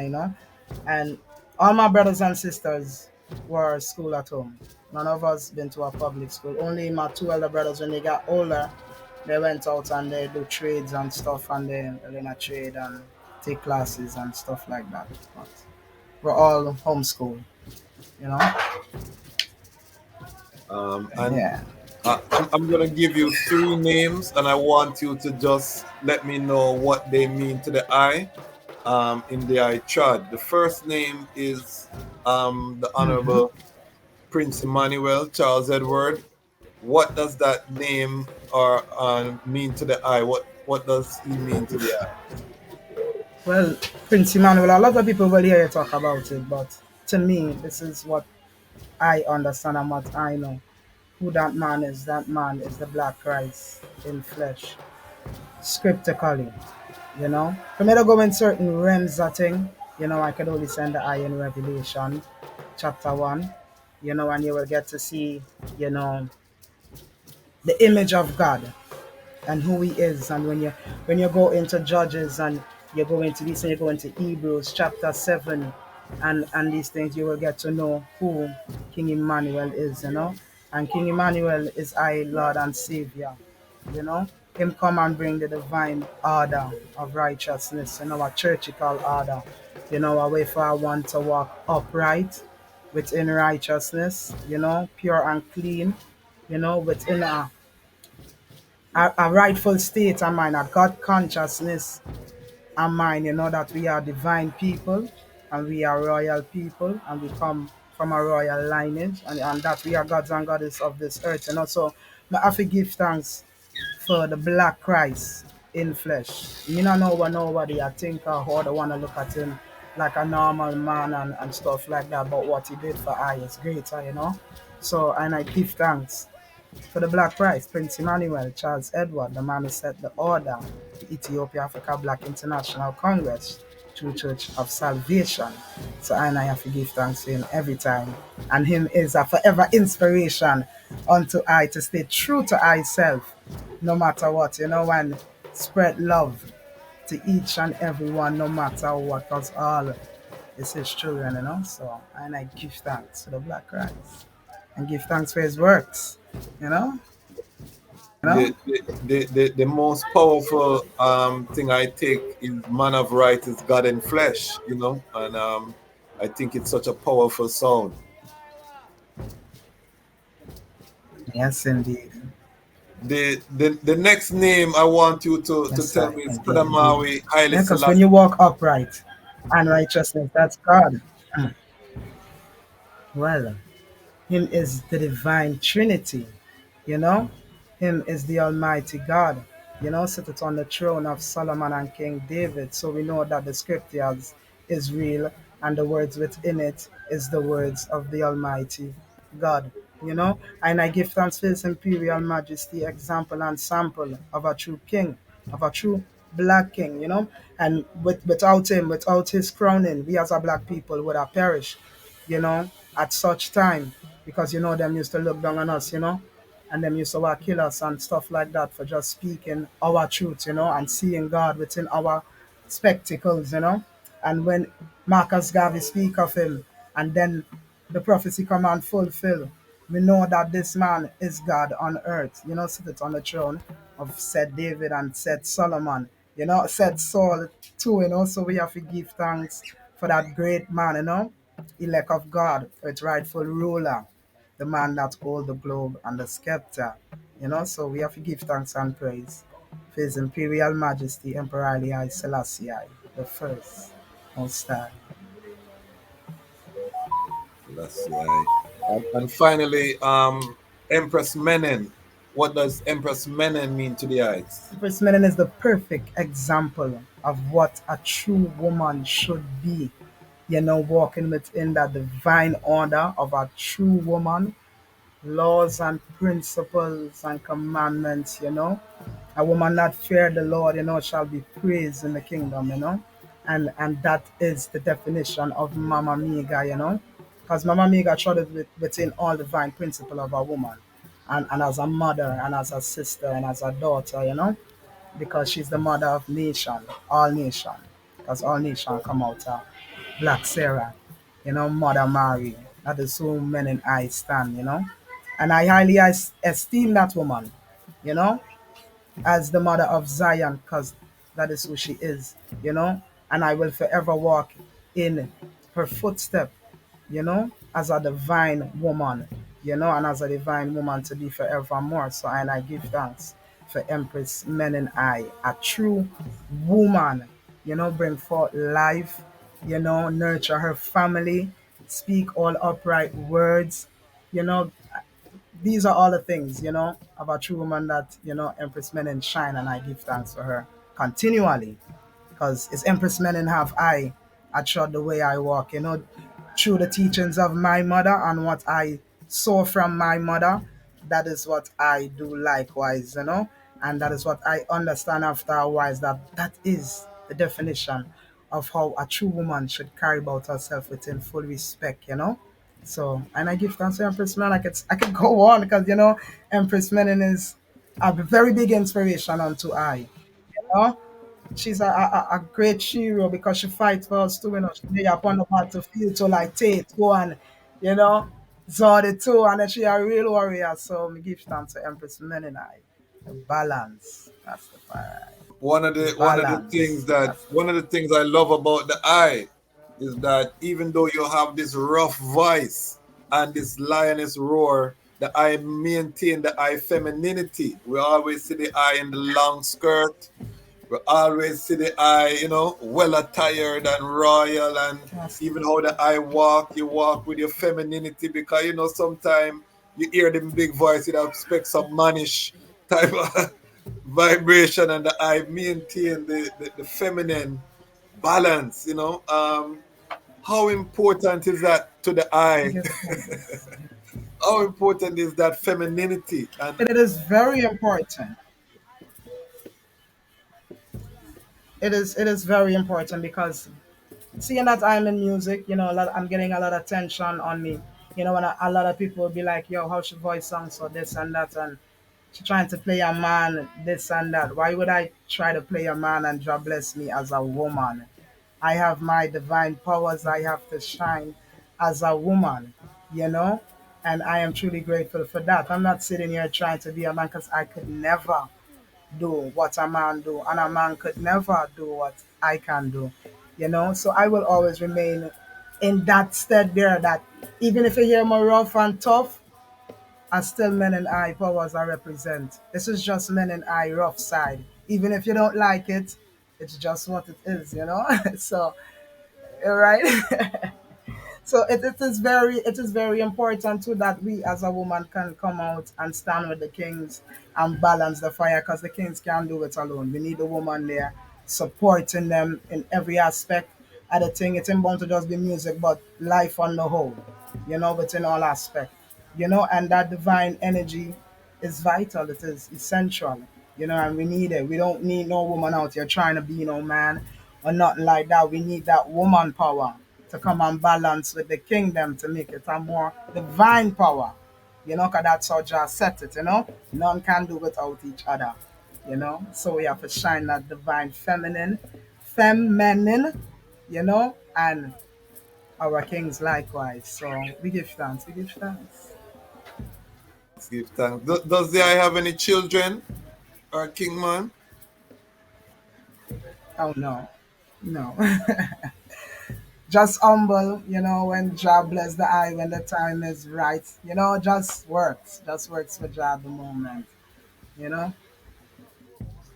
And all my brothers and sisters were school at home. None of us been to a public school. Only my two elder brothers, when they got older, they went out and they do trades and stuff, and they learn a trade and take classes and stuff like that. But we're all homeschooled, you know? And Yeah. I'm gonna give you three names, and I want you to just let me know what they mean to the eye. In the eye chart. The first name is the Hmm. Honorable Prince Emmanuel Charles Edward. What does that name or mean to the eye? What does he mean to the eye? Well, Prince Emmanuel, a lot of people will hear you talk about it, but to me, this is what I understand and what I know. Who that man is? That man is the Black Christ in flesh, scriptically. For me to go in certain realms of thing, I could only send the eye in Revelation chapter 1, and you will get to see, you know, the image of God and who he is. And when you go into Judges, and you go into this, and you go into Hebrews chapter 7, and these things, you will get to know who King Emmanuel is. And King Emmanuel is our Lord and Savior. you know him come and bring the divine order of righteousness, a churchical order, a way for one to walk upright within righteousness, pure and clean, within a rightful state of mind, a God consciousness and mind, that we are divine people, and we are royal people, and we come from a royal lineage, and that we are gods and goddess of this earth. So I have to give thanks for the Black Christ in flesh. Me not know what nobody I think or how they want to look at him like a normal man and stuff like that, but what he did for I is greater. So, and I give thanks for the Black Christ, Prince Emmanuel, Charles Edward, the man who set the order, the Ethiopia Africa Black International Congress, True Church of Salvation. So I have to give thanks to him every time. And him is a forever inspiration unto I to stay true to I self, no matter what, and spread love to each and every one, no matter what, because all is his children. So, and I give thanks to the Black Christ and give thanks for his works, you know. You know? The most powerful thing I take is man of right is God in flesh, and I think it's such a powerful sound. Yes, indeed. The next name I want you to Yes, tell sir. me is Indeed, indeed. Kadamawi Haile Yeah, because when Selassie. you walk upright and righteousness, that's God. Well, Him is the divine Trinity, you know? Him is the Almighty God, seated on the throne of Solomon and King David. So we know that the scriptures is real and the words within it is the words of the Almighty God. And I give thanks for His Imperial Majesty, example and sample of a true king, of a true black king. And without him, without his crowning, we as a black people would have perished at such time because them used to look down on us, and them used to kill us and stuff like that for just speaking our truth, and seeing God within our spectacles. And when Marcus Garvey speak of him, and then the prophecy come and fulfill, we know that this man is God on earth, seated on the throne of said David and said Solomon, said Saul too, so we have to give thanks for that great man, elect of God, its rightful ruler, the man that hold the globe and the scepter, so we have to give thanks and praise for His Imperial Majesty Emperor Haile Selassie the first, most high. Selassie. And finally, Empress Menen. What does Empress Menen mean to the eyes? Empress Menen is the perfect example of what a true woman should be, walking within that divine order of a true woman, laws and principles and commandments. A woman that fear the Lord, shall be praised in the kingdom. And that is the definition of Mama Miga. Because Mama Miga trotted within all divine principle of a woman. And as a mother and as a sister and as a daughter, because she's the mother of nation, all nation. Because all nation come out of Black Sarah, Mother Mary. That is who men and I stand. And I highly esteem that woman, as the mother of Zion, because that is who she is, and I will forever walk in her footstep, as a divine woman, and as a divine woman to be forevermore. So, and I give thanks for Empress Men a true woman, bring forth life, nurture her family, speak all upright words, these are all the things, of a true woman that, Empress Menen shine, and I give thanks for her continually. Because it's Empress Menen have I trod the way I walk, through the teachings of my mother and what I saw from my mother, that is what I do likewise, and that is what I understand after a while, that is the definition of how a true woman should carry about herself within full respect. So, and I give thanks to Empress Men. I could go on because Empress Menen is a very big inspiration unto I. She's a great hero because she fights for us too. She lay upon the battlefield to like Tate, go you know, Zodi too, and then she a real warrior. So me give thanks to Empress Menen. The balance. That's the fire. Balance. That's the One of the things I love about the eye is that even though you have this rough voice and this lioness roar, the eye maintain the eye femininity. We always see the eye in the long skirt. We always see the eye, well attired and royal, and that's even how the eye walk, you walk with your femininity because sometimes you hear them big voice, you expect some mannish type of vibration, and the eye maintain the feminine balance. How important is that to the eye? give thanks. How important is that femininity? And It is very important. It is very important because seeing that I'm in music, I'm getting a lot of attention on me. When a lot of people will be like, "Yo, how she voice songs for this and that," and she trying to play a man, this and that. Why would I try to play a man and God bless me as a woman? I have my divine powers. I have to shine as a woman, and I am truly grateful for that. I'm not sitting here trying to be a man because I could never do what a man do, and a man could never do what I can do. So I will always remain in that stead there. That even if you hear me rough and tough, are still men and I powers I represent. This is just men and I rough side. Even if you don't like it, it's just what it is, you know? So, right? So it is very important too that we as a woman can come out and stand with the kings and balance the fire because the kings can't do it alone. We need a woman there supporting them in every aspect. I think it's important to just be music, but life on the whole, but in all aspect, and that divine energy is vital. It is essential, and we need it. We don't need no woman out here trying to be no man or nothing like that. We need that woman power to come and balance with the kingdom to make it a more divine power. Because that's how Jah set it. None can do without each other. So we have to shine that divine feminine, and our kings likewise. So we give thanks. We give thanks. Let's give thanks. Does the I have any children or king man? Oh no, no. Just humble, when Jah bless the eye when the time is right. Just works for Jah at the moment. You know.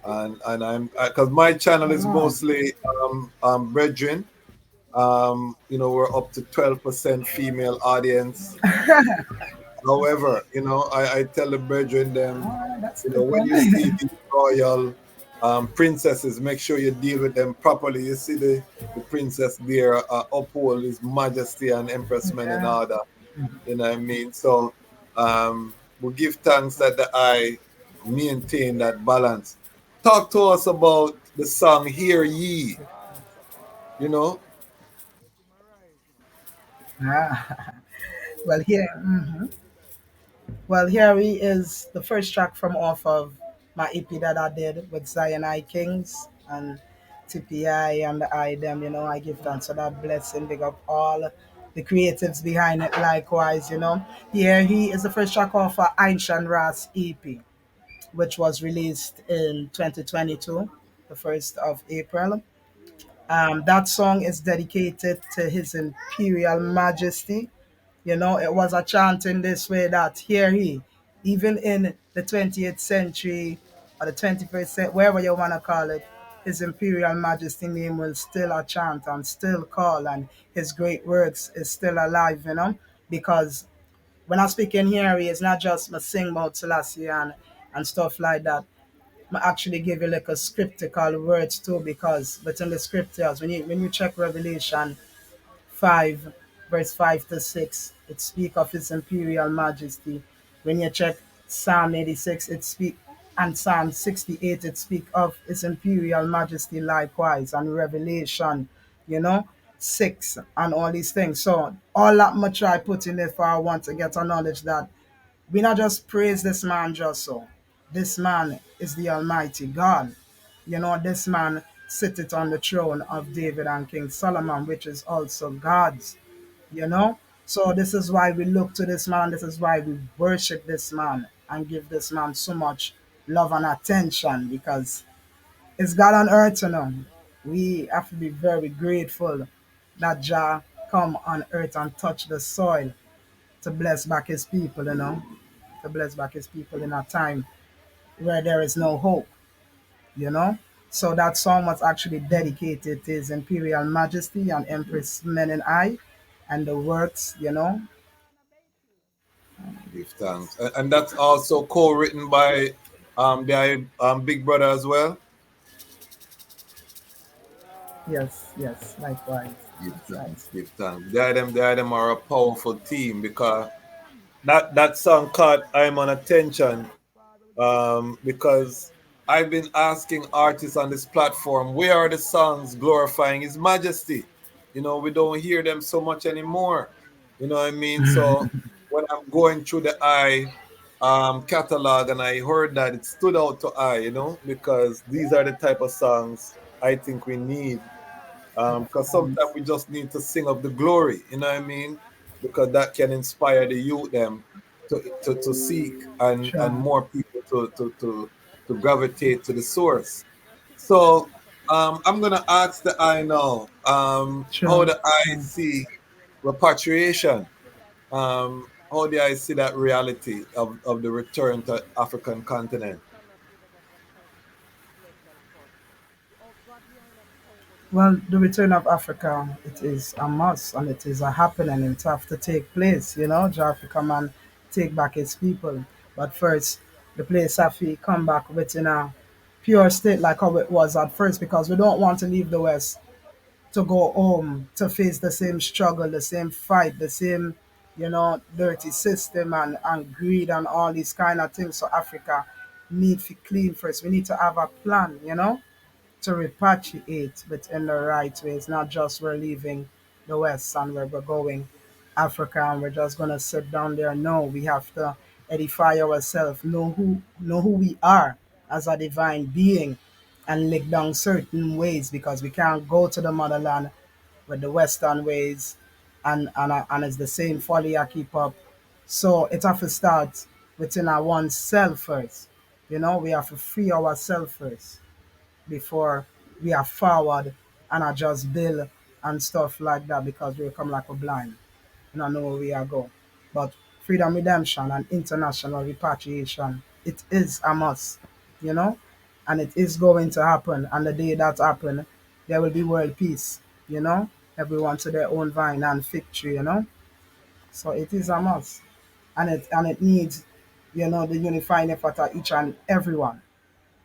And I'm because my channel is Oh. mostly brethren. We're up to 12% female audience. However, I tell the brethren them, That's good when one. you see these royal princesses, make sure you deal with them properly. You see the princess there uphold his majesty and empress men in Yeah. order. You know what I mean? So we give thanks that the I maintain that balance. Talk to us about the song Hear Ye, you know? Ah. Well, here he is the first track from off of my EP that I did with Zion I Kings and TPI and the I them. I give thanks for that blessing. Big up all the creatives behind it. Likewise. Here he is the first track off of Ancient Ras EP, which was released in 2022, the 1st of April. That song is dedicated to His Imperial Majesty. It was a chant in this way that here he, even in the 20th century or the 21st century, wherever you want to call it, His Imperial Majesty name will still a chant and still call, and his great works is still alive. Because when I speak in here, it's not just me sing about Selassie and stuff like that. I actually give you like a scriptical words too, because within the scriptures, when you check Revelation 5, verse 5 to 6, it speak of His Imperial Majesty. When you check Psalm 86, it speak and Psalm 68, it speak of His Imperial Majesty likewise, and Revelation, you know, 6, and all these things. So all that much I put in it for I want to get a knowledge that we not just praise this man just so. This man is the Almighty God. This man sitteth on the throne of David and King Solomon, which is also God's, you know. So this is why we look to this man. This is why we worship this man and give this man so much love and attention because it's God on earth. We have to be very grateful that Jah come on earth and touch the soil to bless back his people. To bless back his people in a time where there is no hope, you know. So that song was actually dedicated to His Imperial Majesty and Empress Menen and the works. Give thanks. And that's also co-written by the Big Brother as well. Yes, yes, likewise. Give That's right. thanks, give thanks. They are them are a powerful team because that song caught I'm on attention because I've been asking artists on this platform, where are the songs glorifying His Majesty? We don't hear them so much anymore. You know what I mean? So when I'm going through the catalog and I heard that, it stood out to because these are the type of songs I think we need because sometimes we just need to sing of the glory, you know what I mean? Because that can inspire the youth them to seek and Sure, more people to gravitate to the source. So I'm gonna ask the I now how sure, the I sure. see repatriation. how do I see that reality of the return to African continent? Well, the return of Africa, it is a must and it is a happening. It have to take place, Africa man take back its people. But first, the place have to come back within a pure state like how it was at first because we don't want to leave the West to go home to face the same struggle, the same fight, the same, dirty system and greed and all these kind of things. So Africa need to clean first. We need to have a plan, to repatriate, but in the right way. It's not just we're leaving the West and where we're going Africa and we're just gonna sit down there. No, we have to edify ourselves, know who we are as a divine being and lick down certain ways because we can't go to the motherland with the Western ways and it's the same folly I keep up. So it have to start within our oneself first. We have to free ourselves first before we are forward and adjust bill and stuff like that because we come like a blind. We don't know where we are go. But freedom redemption and international repatriation, it is a must, you know, and it is going to happen. And the day that happen, there will be world peace, everyone to their own vine and fig tree, So it is a must, and it needs, the unifying effort of each and everyone,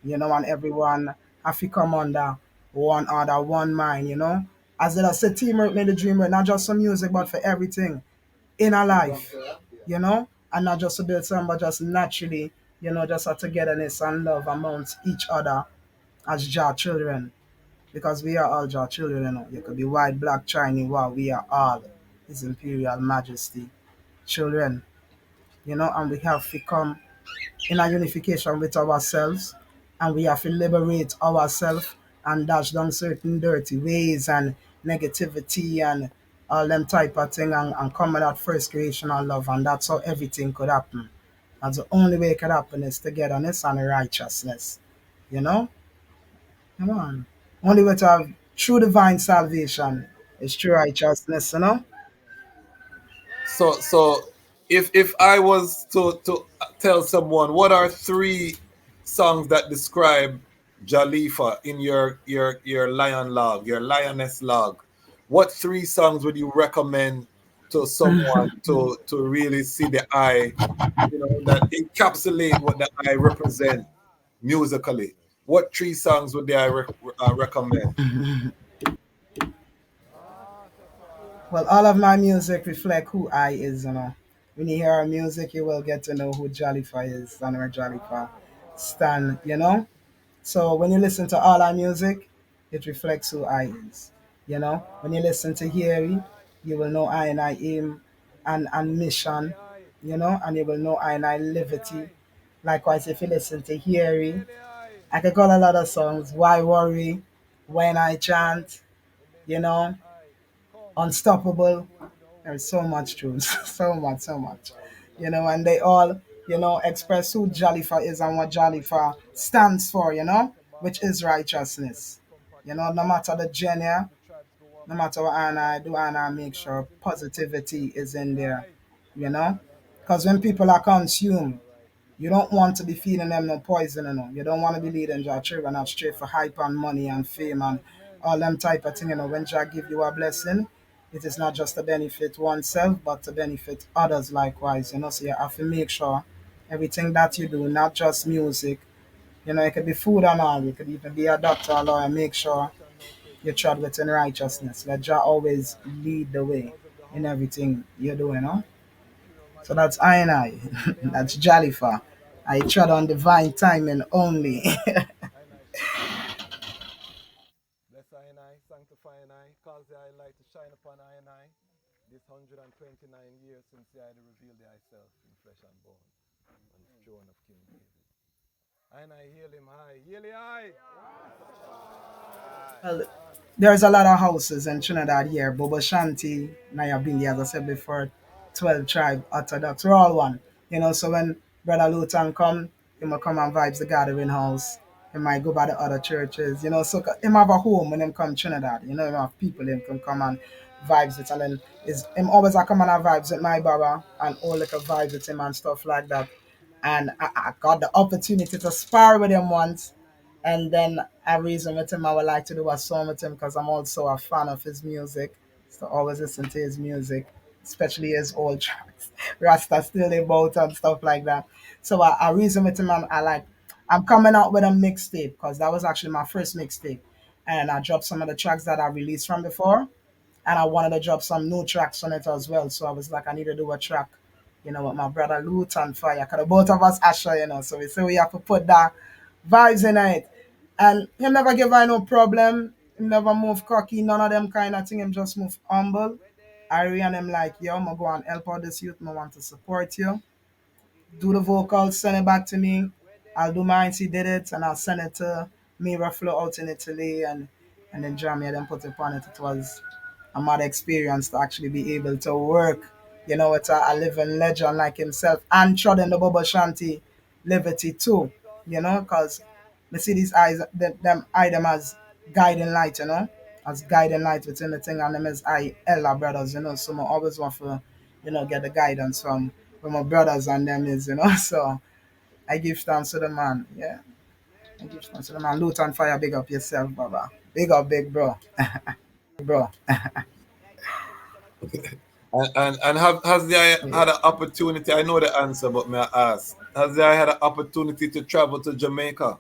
and everyone have to come under one order, one mind, As I said, teamwork made the dream work, not just for music, but for everything in our life, and not just to build something, but just naturally, just a togetherness and love amongst each other as Jah children, because we are all Jah children, You could be white, black, Chinese, wow, we are all His Imperial Majesty children, and we have to come in a unification with ourselves, and we have to liberate ourselves and dash down certain dirty ways and negativity and all them type of thing and come with that first creation of love, and that's how everything could happen. That's the only way it could happen is togetherness and righteousness. You know? Come on. Only way to have true divine salvation is true righteousness. So if I was to tell someone what are three songs that describe Jalifa in your lion log, your lioness log, what three songs would you recommend to someone to really see the eye, that encapsulate what the eye represent musically? What three songs would they recommend? Well, all of my music reflect who I is. When you hear our music, you will get to know who Jalifa is and where Jalifa stand. So when you listen to all our music, it reflects who I is. When you listen to Harry, you will know I and I aim and mission, and you will know I and I liberty. Likewise, if you listen to Harry, I could call a lot of songs. Why worry? When I chant, you know, unstoppable. There's so much truth, so much, so much. And they all, express who Jalifa is and what Jalifa stands for, which is righteousness. No matter the genre, no matter what I do, and I make sure positivity is in there, you know. Because when people are consumed, you don't want to be feeding them no poison, You don't want to be leading your children out straight for hype and money and fame and all them type of thing. When Jah give you a blessing, it is not just to benefit oneself, but to benefit others likewise. So you have to make sure everything that you do, not just music. It could be food and all. You could even be a doctor or lawyer. Make sure you tread within righteousness. Let Jah always lead the way in everything you do. So that's I and I. That's Jalifa. I tread on divine timing only. Bless I and I, sanctify and I, cause thy light to shine upon I and I. This 129 years since I revealed thyself in flesh and bone on the throne of King David. I and I hail him high. Hail him high. Well, there's a lot of houses in Trinidad here. Bobo Shanti, Naya Bindi, as I said before, 12 tribe, Orthodox, we're all one. So when Brother Luton come, he might come and vibes the gathering house. He might go by the other churches, so him have a home when him come Trinidad. Him have people him can come and vibes it, and then is him always I come on a vibes with my brother and all like a vibes with him and stuff like that. And I got the opportunity to spar with him once, and then I reason with him I would like to do a song with him because I'm also a fan of his music. So always listen to his music, especially his old tracks. Rasta still about and stuff like that. So I reason with him and I'm coming out with a mixtape because that was actually my first mixtape. And I dropped some of the tracks that I released from before, and I wanted to drop some new tracks on it as well. So I was like, I need to do a track, with my brother Loot and Fire, because both of us Asher, So we say we have to put that vibes in it. And him never give I no problem. Him never move cocky, none of them kind of thing. Him just move humble. I and him like, yo, I'm gonna go and help out this youth. I want to support you. Do the vocals, send it back to me. I'll do mine. He did it, and I'll send it to Mira Flow out in Italy, and then Jamie then put it on it. It was a mad experience to actually be able to work, with a living legend like himself and trod in the bubble shanty liberty too, because we see these eyes, them eye them as guiding light, as guiding light within the thing, and them as I Ella brothers, so I always want to, get the guidance from my brothers and them is, so I give thanks to the man, yeah. I give thanks to the man. Loot and Fire, big up yourself, Baba. Big up, big bro. And has the I Yeah. had an opportunity? I know the answer, but may I ask? Has the I had an opportunity to travel to Jamaica?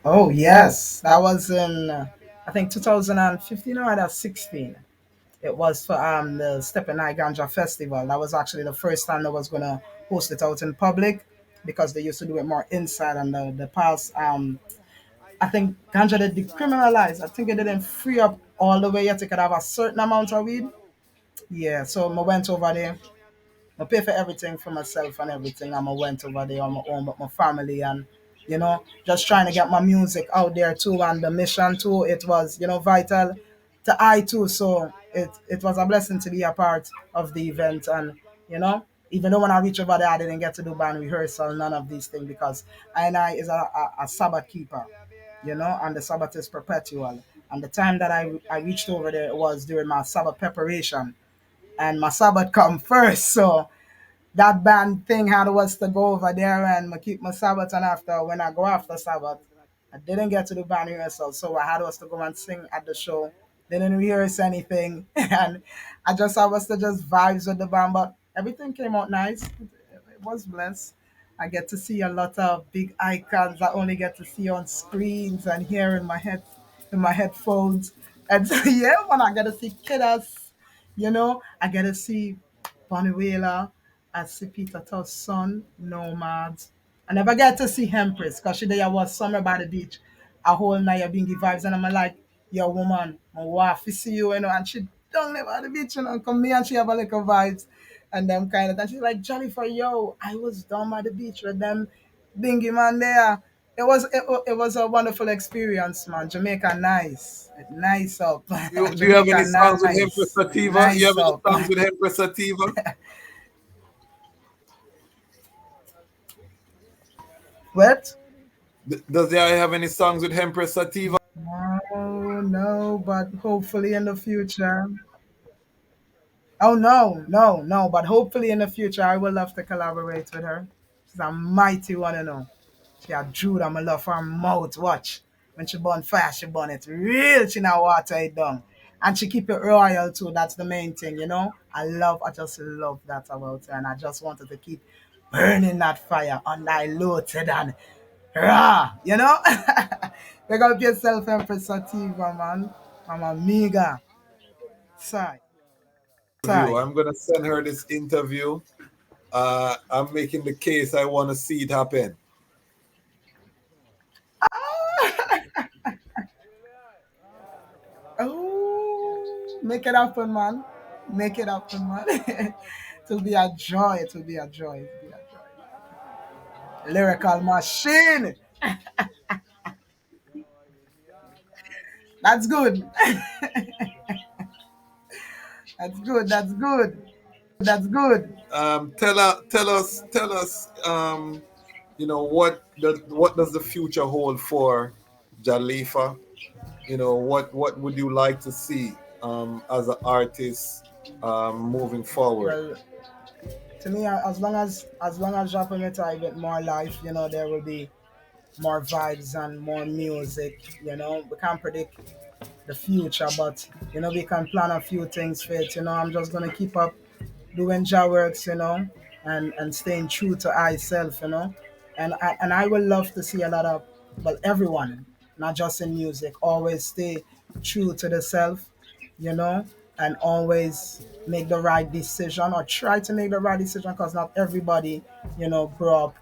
Oh yes, that was in I think 2015 or that's 16. It was for the Step and I Ganja Festival. That was actually the first time they was gonna host it out in public because they used to do it more inside. And the past I think ganja did decriminalize. I think it didn't free up all the way yet. You could have a certain amount of weed. Yeah, so I went over there. I pay for everything for myself and everything. I went over there on my own with my family and just trying to get my music out there too. And the mission too, it was vital to I too. So it was a blessing to be a part of the event. And even though when I reached over there, I didn't get to do band rehearsal, none of these things because I is a Sabbath keeper, and the Sabbath is perpetual. And the time that I reached over there was during my Sabbath preparation, and my Sabbath come first. So that band thing had was to go over there and keep my Sabbath, and after when I go after Sabbath, I didn't get to do band rehearsal, so I had was to go and sing at the show. Didn't rehearse anything, and I was to just vibes with the band, but everything came out nice. It was blessed. I get to see a lot of big icons I only get to see on screens and hear in my headphones. And so yeah, when I get to see kiddos, I get to see Bonuela, I see Peter Toss son, Nomads. I never get to see Empress because she there was somewhere by the beach a whole night of bingy vibes, and I'm like, yo woman, my wife to see you, and she don't live at the beach, come me and she have a little vibes and them kind of, and she's like, Jalifa, yo, I was down by the beach with them bingy man there. It was a wonderful experience, man. Jamaica nice. Nice up. Do you have any Jamaica songs with Empress nice. Sativa? You have Nice any up. songs with Empress Sativa? What? Does the I have any songs with Empress Sativa? No, no, but hopefully in the future. Oh no, no, no, but hopefully in the future I will love to collaborate with her. She's a mighty one, She a Jude, I'm love her mouth. Watch. When she burn fire, she burn it real. She not water it down. And she keep it royal too. That's the main thing, I just love that about her. And I just wanted to keep burning that fire undiluted and raw, Pick up yourself, Empress Sativa, man. I'm a mega. Sigh. Interview. Sigh. I'm gonna send her this interview. I'm making the case. I want to see it happen. Oh, make it happen, man. Make it happen, man. It will be a joy. It will be a joy. It will be a joy. Lyrical machine. That's good. That's good. That's good. That's good. Tell us. What does the future hold for Jalifa? What would you like to see as an artist moving forward? Well, to me, as long as Japan I get more life, there will be more vibes and more music. We can't predict the future, but we can plan a few things for it. I'm just gonna keep up doing job works, and staying true to myself, and I would love to see a lot of, well, everyone, not just in music, always stay true to the self, you know, and always make the right decision or try to make the right decision because not everybody, grow up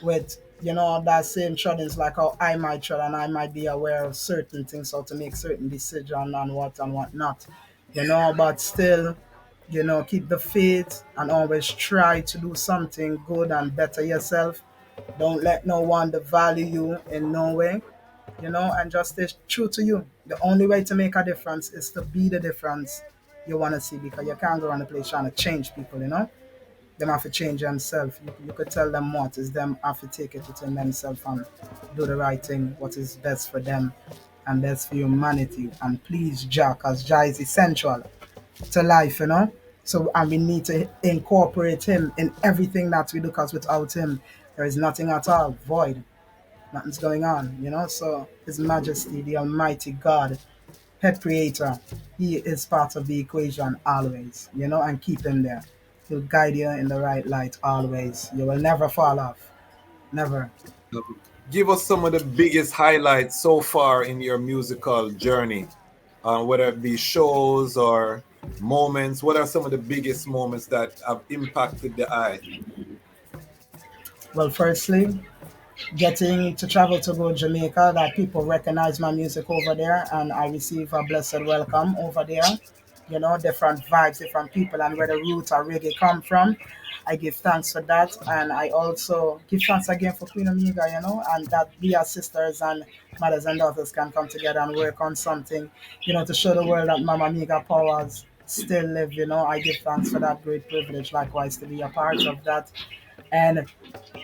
with that same trends like how I might tread, and I might be aware of certain things how to make certain decision and what not, but still, keep the faith and always try to do something good and better yourself. Don't let no one devalue you in no way, and just stay true to you. The only way to make a difference is to be the difference you want to see, because you can't go around the place trying to change people. Them have to change themselves. You could tell them what is them have to take it within themselves and do the right thing, what is best for them and best for humanity. And please Jah, because Jah is essential to life. So, and we need to incorporate him in everything that we do, because without him there is nothing at all. Void. Nothing's going on. So His Majesty, the Almighty God, head creator, he is part of the equation always, and keep him there. He'll guide you in the right light always. You will never fall off. Never. Give us some of the biggest highlights so far in your musical journey, whether it be shows or moments. What are some of the biggest moments that have impacted the eye? Well, firstly, getting to travel to go Jamaica, that people recognize my music over there and I receive a blessed welcome over there. Different vibes, different people, and where the roots of reggae come from. I give thanks for that, and I also give thanks again for Queen Omega, and that we as sisters and mothers and daughters can come together and work on something, to show the world that Mama Mega powers still live. I give thanks for that great privilege, likewise, to be a part of that. And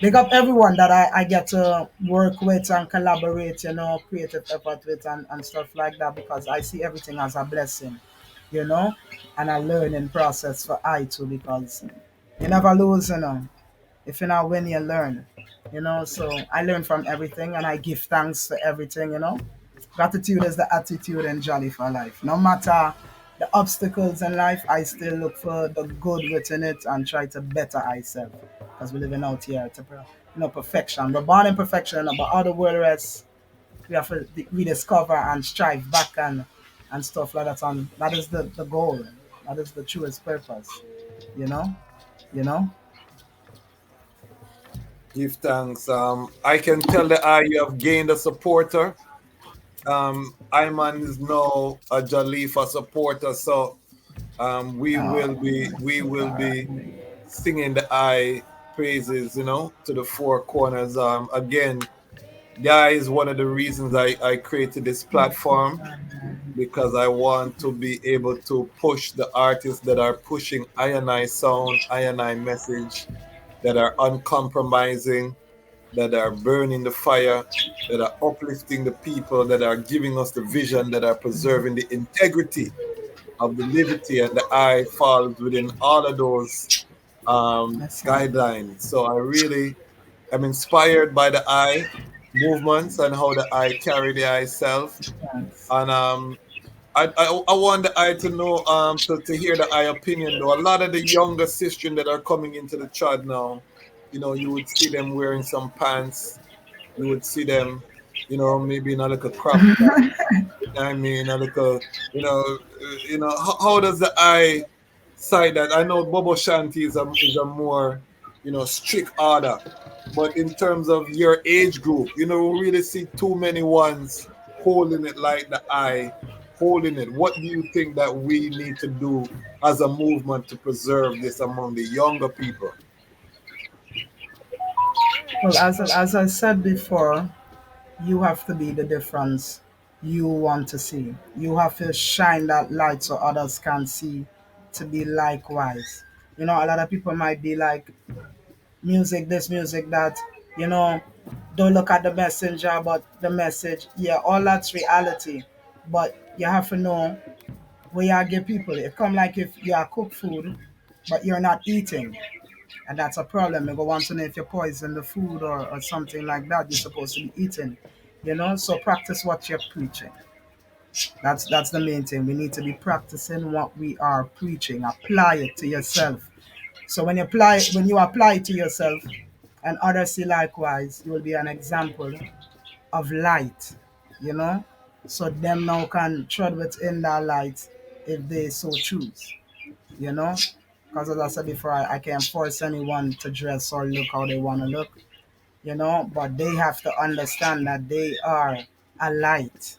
big up everyone that I get to work with and collaborate, creative effort with and stuff like that, because I see everything as a blessing, you know, and a learning process for I too, because you never lose, if you not win, you learn, so I learn from everything and I give thanks for everything. Gratitude is the attitude and jolly for life. No matter the obstacles in life, I still look for the good within it and try to better myself. Because we're living out here to, perfection. We're born in perfection, but all the world rest, we have to rediscover and strive back and stuff like that. And that is the goal. That is the truest purpose. You know, you know. Give thanks. I can tell the eye you have gained a supporter. Iman is now a Jalifa supporter, so we will be singing the eye praises, to the four corners. Again, that is one of the reasons I created this platform, because I want to be able to push the artists that are pushing I and I sound, I and I message, that are uncompromising, that are burning the fire, that are uplifting the people, that are giving us the vision, that are preserving the integrity of the liberty, and the I falls within all of those That's right. guidelines. So I really am inspired by the I movements and how the I carry the I self. Thanks. And I want the I to know, to hear the I opinion though. A lot of the younger sisters that are coming into the chad now, you would see them wearing some pants, you would see them, maybe in a little crop top. I mean, a little, how does the I side that? I know Bobo Shanti is a more, strict order, but in terms of your age group, we really see too many ones holding it like the I holding it. What do you think that we need to do as a movement to preserve this among the younger people? Well, as I said before, you have to be the difference you want to see. You have to shine that light so others can see to be likewise. A lot of people might be like, music this, music that, you know, don't look at the messenger, but the message, yeah, all that's reality. but you have to know where you give people. It come like if you are cook food, but you're not eating. And that's a problem. You go want to know if you poison the food or something like that. You're supposed to be eating, So practice what you're preaching. That's the main thing. We need to be practicing what we are preaching. Apply it to yourself. So when you apply it to yourself, and others see likewise, you will be an example of light. You know, so them now can tread within that light if they so choose. You know, because as I said before, I can't force anyone to dress or look how they want to look, but they have to understand that they are a light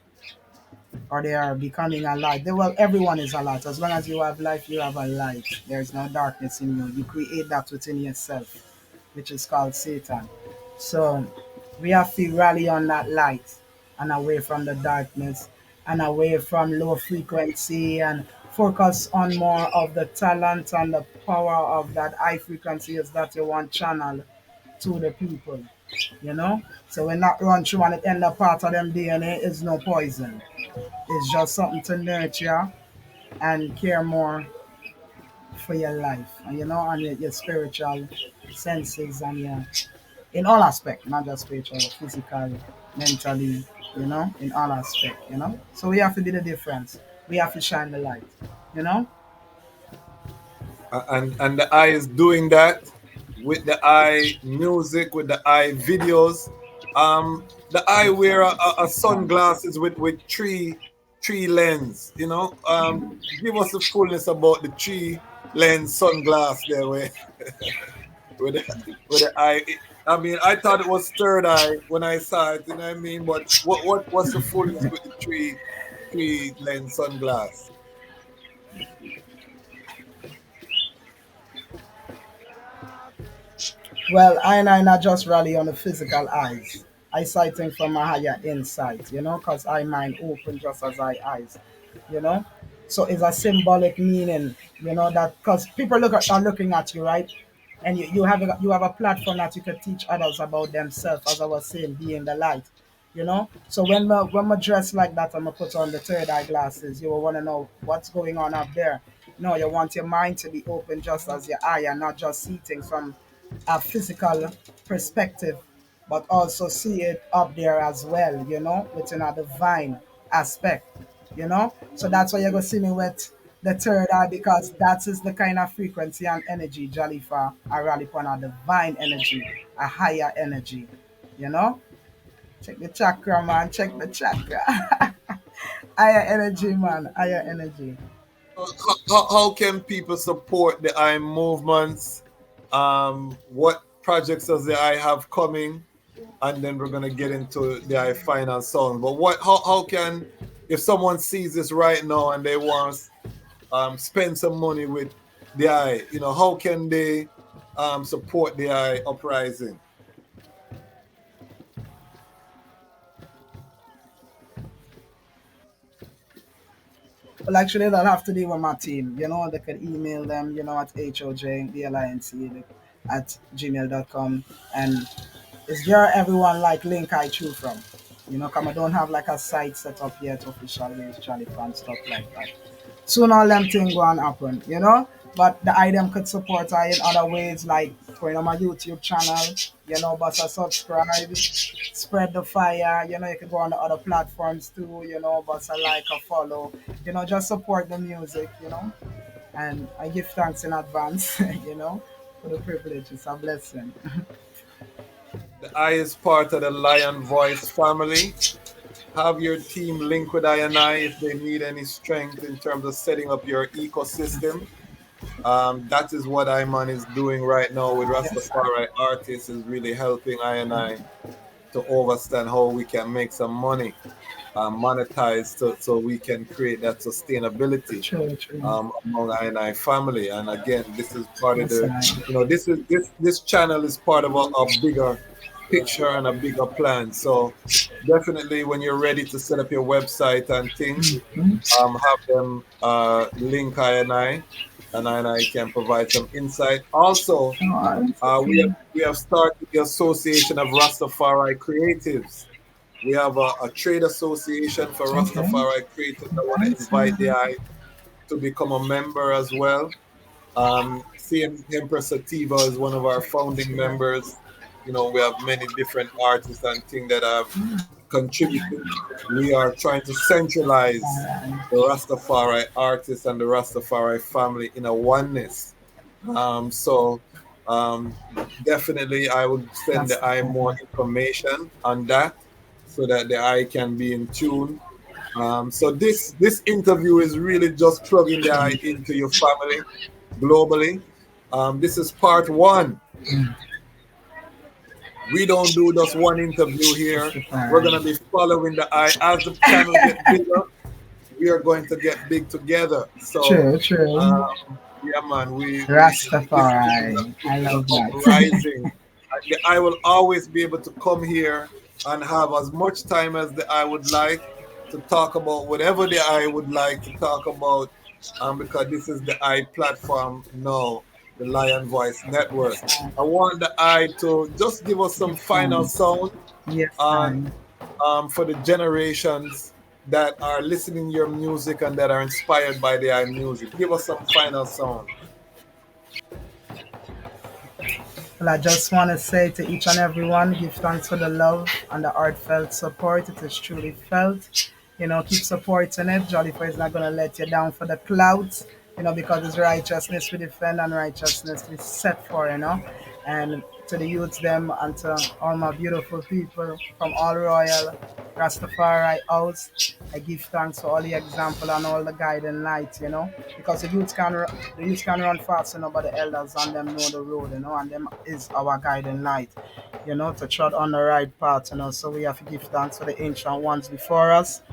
or they are becoming a light. Everyone is a light. As long as you have life, you have a light. There's no darkness in you. You create that within yourself, which is called Satan. So we have to rally on that light and away from the darkness and away from low frequency and focus on more of the talent and the power of that high frequency is that you want channel to the people, So when that run through and it end up part of them DNA is no poison. It's just something to nurture and care more for your life, and your spiritual senses and your in all aspect, not just spiritual, physical, mentally, in all aspect. So we have to be the difference. We have to shine the light, you know. And the eye is doing that with the eye music, with the eye videos. The eye wear a sunglasses with three lens. Give us the fullness about the three lens sunglass there, where with the eye. I mean, I thought it was third eye when I saw it. You know what I mean? But what's the fullness with the three lens sunglass? Well, I not just rally on the physical eyes. I sighting from a higher insight, because I mind open just as I eyes, you know. So it's a symbolic meaning, that because people are looking at you, right? And you have a platform that you can teach others about themselves, as I was saying, being the light, So when we dress like that and we put on the third eye glasses, you will want to know what's going on up there. No, you want your mind to be open just as your eye and not just see things from a physical perspective, but also see it up there as well, within a divine aspect, So that's why you're gonna see me with the third eye because that is the kind of frequency and energy Jalifa I rally upon a divine energy, a higher energy, you know. Check the chakra, man. Check the chakra. Higher energy, man. Higher energy. How can people support the eye movements? What projects does the eye have coming? And then we're gonna get into the eye final song. But how can, if someone sees this right now and they want spend some money with the eye, how can they support the eye uprising? Well, actually, that'll have to do with my team. They can email them, at hojblinc at gmail.com. And it's where everyone like link I choose from. Come I don't have like a site set up yet officially, it's Jalifa and stuff like that. Soon all them things go and happen. But the item could support I in other ways like going on my YouTube channel, but subscribe, spread the fire, you can go on the other platforms too, but like or follow, just support the music, and I give thanks in advance, for the privilege. It's a blessing. The eye is part of the Lion Voice family. Have your team link with I and I if they need any strength in terms of setting up your ecosystem. That is what Iman is doing right now with Yes, sir. Rastafari artists, is really helping I and I to understand how we can make some money, monetize, so we can create that sustainability True, true. among I and I family. And again, this is part of Yes, the, sir. this channel is part of a bigger picture and a bigger plan. So definitely, when you're ready to set up your website and thing, have them link and I can provide some insight. Also, All right. we have started the Association of Rastafari Creatives, We have a trade association for Okay. Rastafari creators. I want to Nice. invite the eye to become a member as well. CM Empress Sativa is one of our founding members. You know, we have many different artists and things that have contributed. We are trying to centralize the Rastafari artists and the Rastafari family in a oneness. So um, definitely, I would send That's the the eye more plan. information on that so that the eye can be in tune. So this interview is really just plugging the eye into your family globally. This is part one. We don't do just one interview That's here. the We're gonna plan. be following the eye as the channel get bigger. We are going to get big together. So, True, true. yeah, man, we this is Rastafari. I an love that. uprising. And I will always be able to come here and have as much time as the I would like to talk about whatever the I would like to talk about, because this is the I platform now, the Lion Voice Network. I want the I to just give us some Give final thanks. sound Yes, on man. for the generations that are listening your music and that are inspired by the I music. Give us some final sound. Well, I just want to say to each and everyone, give thanks for the love and the heartfelt support. It is truly felt. Keep supporting it. Jalifa is not going to let you down for the clouds, because it's righteousness we defend and righteousness we set for, And to the youths, them, and to all my beautiful people from all royal Rastafari house, I give thanks for all the example and all the guiding light, because the youth can run fast, but the elders and them know the road, and them is our guiding light, to tread on the right path, So we have to give thanks for the ancient ones before us,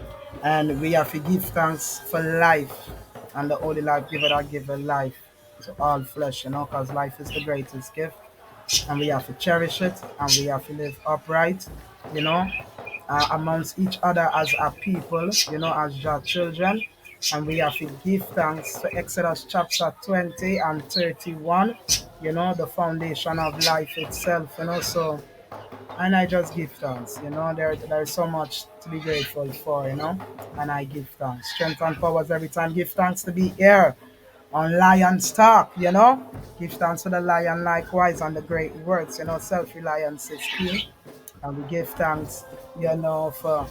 and we have to give thanks for life and the only life giver that give a life to all flesh, because life is the greatest gift, and we have to cherish it, and we have to live upright, you know, amongst each other as a people, as your children. And we have to give thanks for Exodus chapter 20 and 31, the foundation of life itself, So, and I just give thanks, there's so much to be grateful for, and I give thanks. Strength and powers every time. Give thanks to be here on Lion's Talk, Give thanks to the lion likewise on the great works, self-reliance is key. And we give thanks, for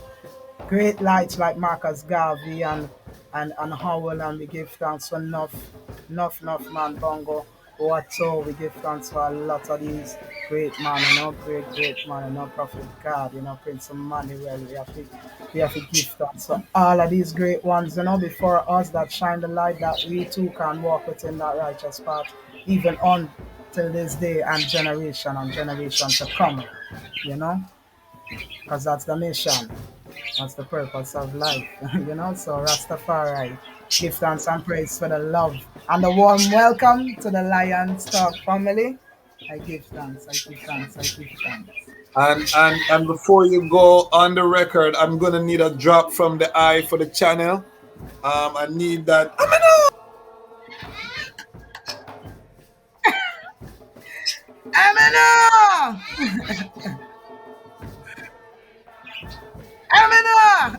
great lights like Marcus Garvey and Howell, and we give thanks for enough man Bongo Watto. We give thanks for a lot of these great man, great man, Prophet God, Prince Emmanuel. We have to give thanks for all of these great ones, before us that shine the light that we too can walk within that righteous path, even on till this day and generation to come, you know because that's the mission. That's the purpose of life, So Rastafari, give thanks and praise for the love and the warm welcome to the Lions Talk family. I give thanks, I give thanks, I give thanks. And before you go on the record, I'm gonna need a drop from the eye for the channel. I need that. Eminem! Eminem!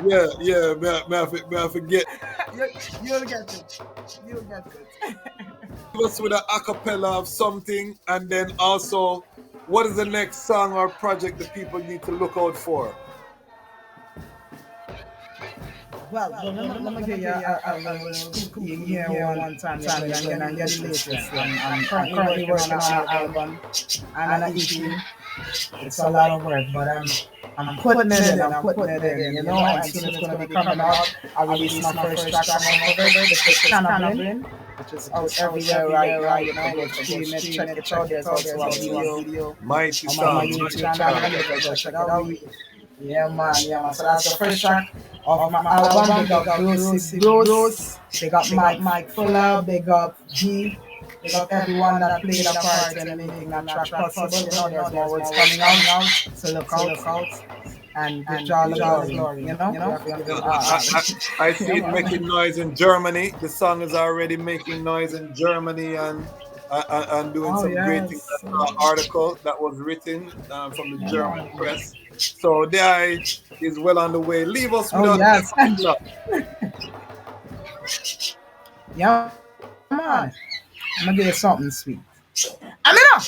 Yeah, yeah. May I forget. You'll get it. You'll get it. Give us with an acapella of something, and then also, what is the next song or project that people need to look out for? Well, let me give you a little scoop in here one time, and get the latest. I'm currently working on an album and an EP. It's a lot of work, but I'm putting it in. And soon it's going to be coming out. I released my first track on my cover, which is Cannabin, which is out everywhere right now. You can go stream it, check it out. There's also a video Mighty on my song, YouTube mighty channel. song. You can go check it out. Yeah, man, yeah, man. So that's the first track of my album. They got Bros, they got Mike Fuller, they got G, they got everyone that played a part in making that track possible. There's more words coming out, so look out. And give y'all the glory, We have to give it I see it making noise in Germany. The song is already making noise in Germany and and doing Oh, some great things. yes. I saw an article that was written from the German press. So the eye is well on the way. Leave us Oh, without yes. any blood. Yeah, man. I'm going to give you something sweet. I mean,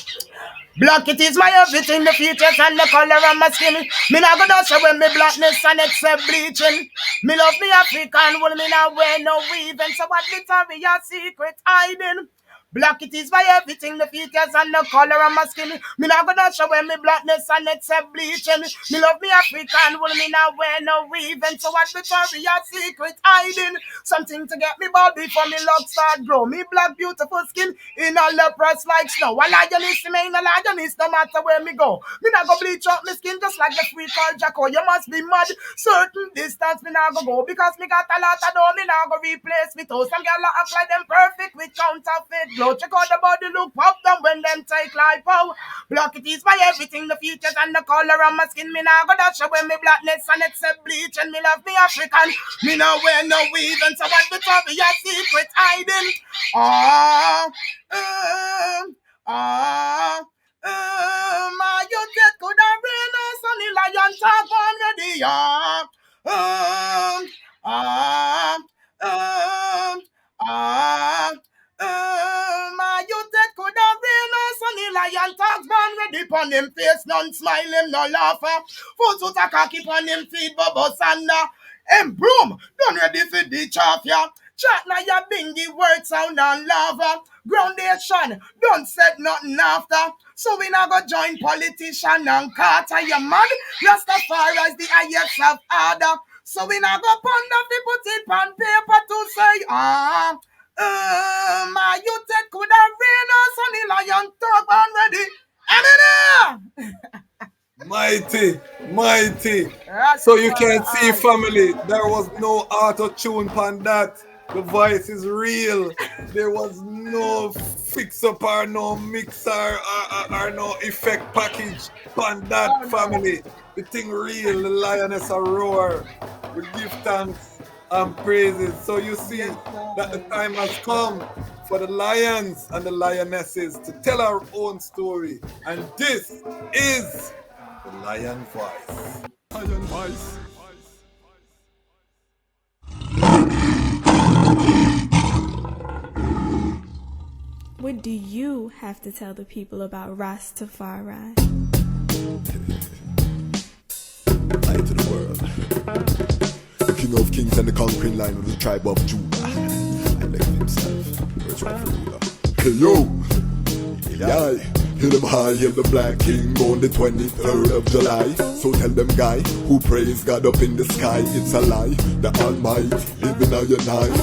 black it is my everything, the features and the color of my skin. Me not gonna show when me blackness and except bleaching. Me love me African, well me not wear no weaving. So what Victoria secret hiding? Black it is my everything, the features and the color of my skin. Me not gonna show when me blackness and except bleaching. Me love me African, well me not wear no weaving. So what Victoria secret hiding? Something to get me bald before me love start grow. Me black beautiful skin in a leprous like snow. A lioness, me ain't a lioness no matter where me go. Me not go bleach up my skin just like the free called Jacko. You must be mad. Certain distance me not go because me got a lot of dough. Me not go replace me toes. Some girl act like them perfect with counterfeit glow. Check out the body look pop them when them take life out. Black it is by everything, the features and the color of my skin. Me not go dash away me blackness and except bleach. And me love me African. Me no wear no weave and so what Victoria secret hiding. My you get could have been a sunny lion talk already. My you take could have been a sunny lion talk man ready pon him face, none smile him, no laugher. Foot to take a keep on him feet, bubble sanda. And broom, done ready for the chaff ya. Chat na ya bingy word sound and lava. Groundation, don't said nothing after. So we now go join politician and Carter, you mad? Rastafari is the highest of order. So we now go ponder fi put it on paper to say, my youth that could have rain or sunny lion talk already. Mighty, mighty. So you can see, family, there was no auto tune on that. The voice is real. There was no fix up or no mixer or no effect package on that, family. The thing real, the lioness a roar. We give thanks and praises. So you see that the time has come for the lions and the lionesses to tell our own story. And this is the Lion Voice. Lion Voice. What do you have to tell the people about Ras Tafari? Light to the world. The king of kings and the conquering line of the tribe of Judah. And like himself, words right for ruler. Hey yo! Yeah. Hail them high, hail the black king on the 23rd of July. So tell them guy who praise God up in the sky, it's a lie. The Almighty living on your night.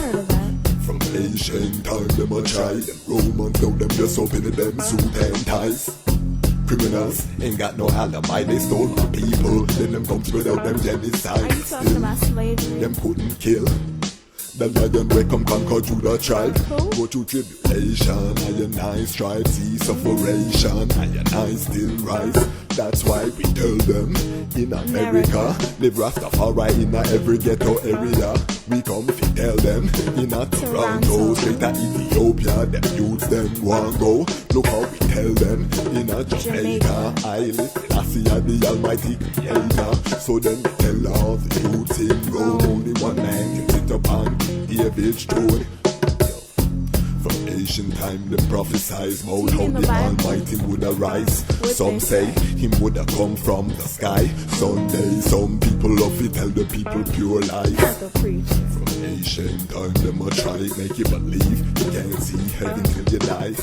From ancient time, them a try. Them Romans know them just open them suit and ties. Criminals ain't got no alibi, they stole my people. Then them come without them genocide. Are you talking about slavery? Them couldn't kill. The lion will come conquer Judah tribe. Who? Go through tribulation, and I strive, see sufferation, and I still rise. That's why we tell them in America, live Rastafari in every ghetto area. We come fi tell them in Toronto, straight to Ethiopia, them youths them want go. Look how we tell them in Jamaica, I listen, I see the Almighty Creator. So then we tell all the youths in Rome, only one man can sit upon David's throne. From ancient time, them prophesies about how the Almighty would arise. Some say him would have come from the sky. Someday, some people love it, tell the people pure lies. From ancient time, them a try make you believe you can't see heaven till you die.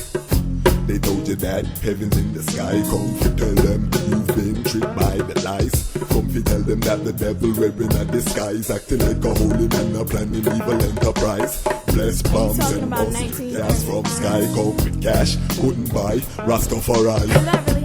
They told you that heaven's in the sky. Come fi tell them you've been tricked by the lies. Come fi tell them that the devil wearing a disguise, acting like a holy man, a planning evil enterprise. Bless bombs and bombs, gas from sky. Come with cash, couldn't buy Rastafari.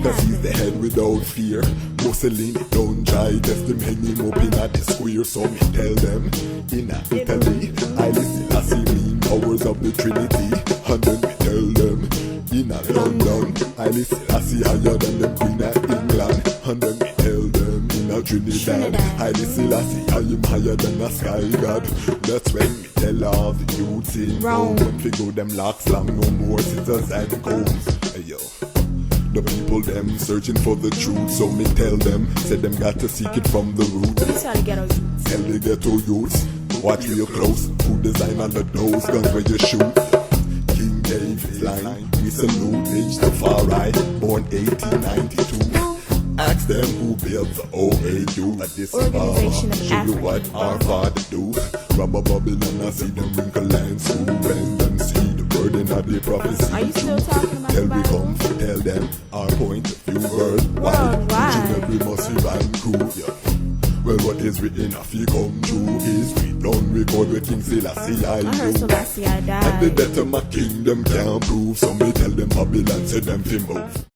Cause he's the head without fear. Mussolini don't try, test him hanging up in a the square. So me tell them in Italy, I listen as he mean powers of the Trinity. And then we tell them in London, I listen I see higher than them Queen of England. And then we tell them in a Trinidad. Highly Selassie, I am higher than a sky god. That's when me tell all the youths in Rome. Them figure them locks long, no more scissors and combs. Hey yo. The people them searching for the truth, so me tell them, said them got to seek it from the root. Tell the ghetto youths, watch real close, who design on the nose, guns where you shoot. King David's line, we salute Ras Tafari, born 1892. Ask them who built the OAU, but this is show you what our father do. Rob a bubble and I see them wrinkle and school, and them see the burden of the prophecy. Are you still talking about Tell the we Bible? come to tell them our point of view worldwide. We must be rhyme cool, yeah. Well, what is written if you come true is we don't record with King Selassie I heard do. Selassie I died. And the death of my kingdom can't prove, so me tell them Babylon said them fi move.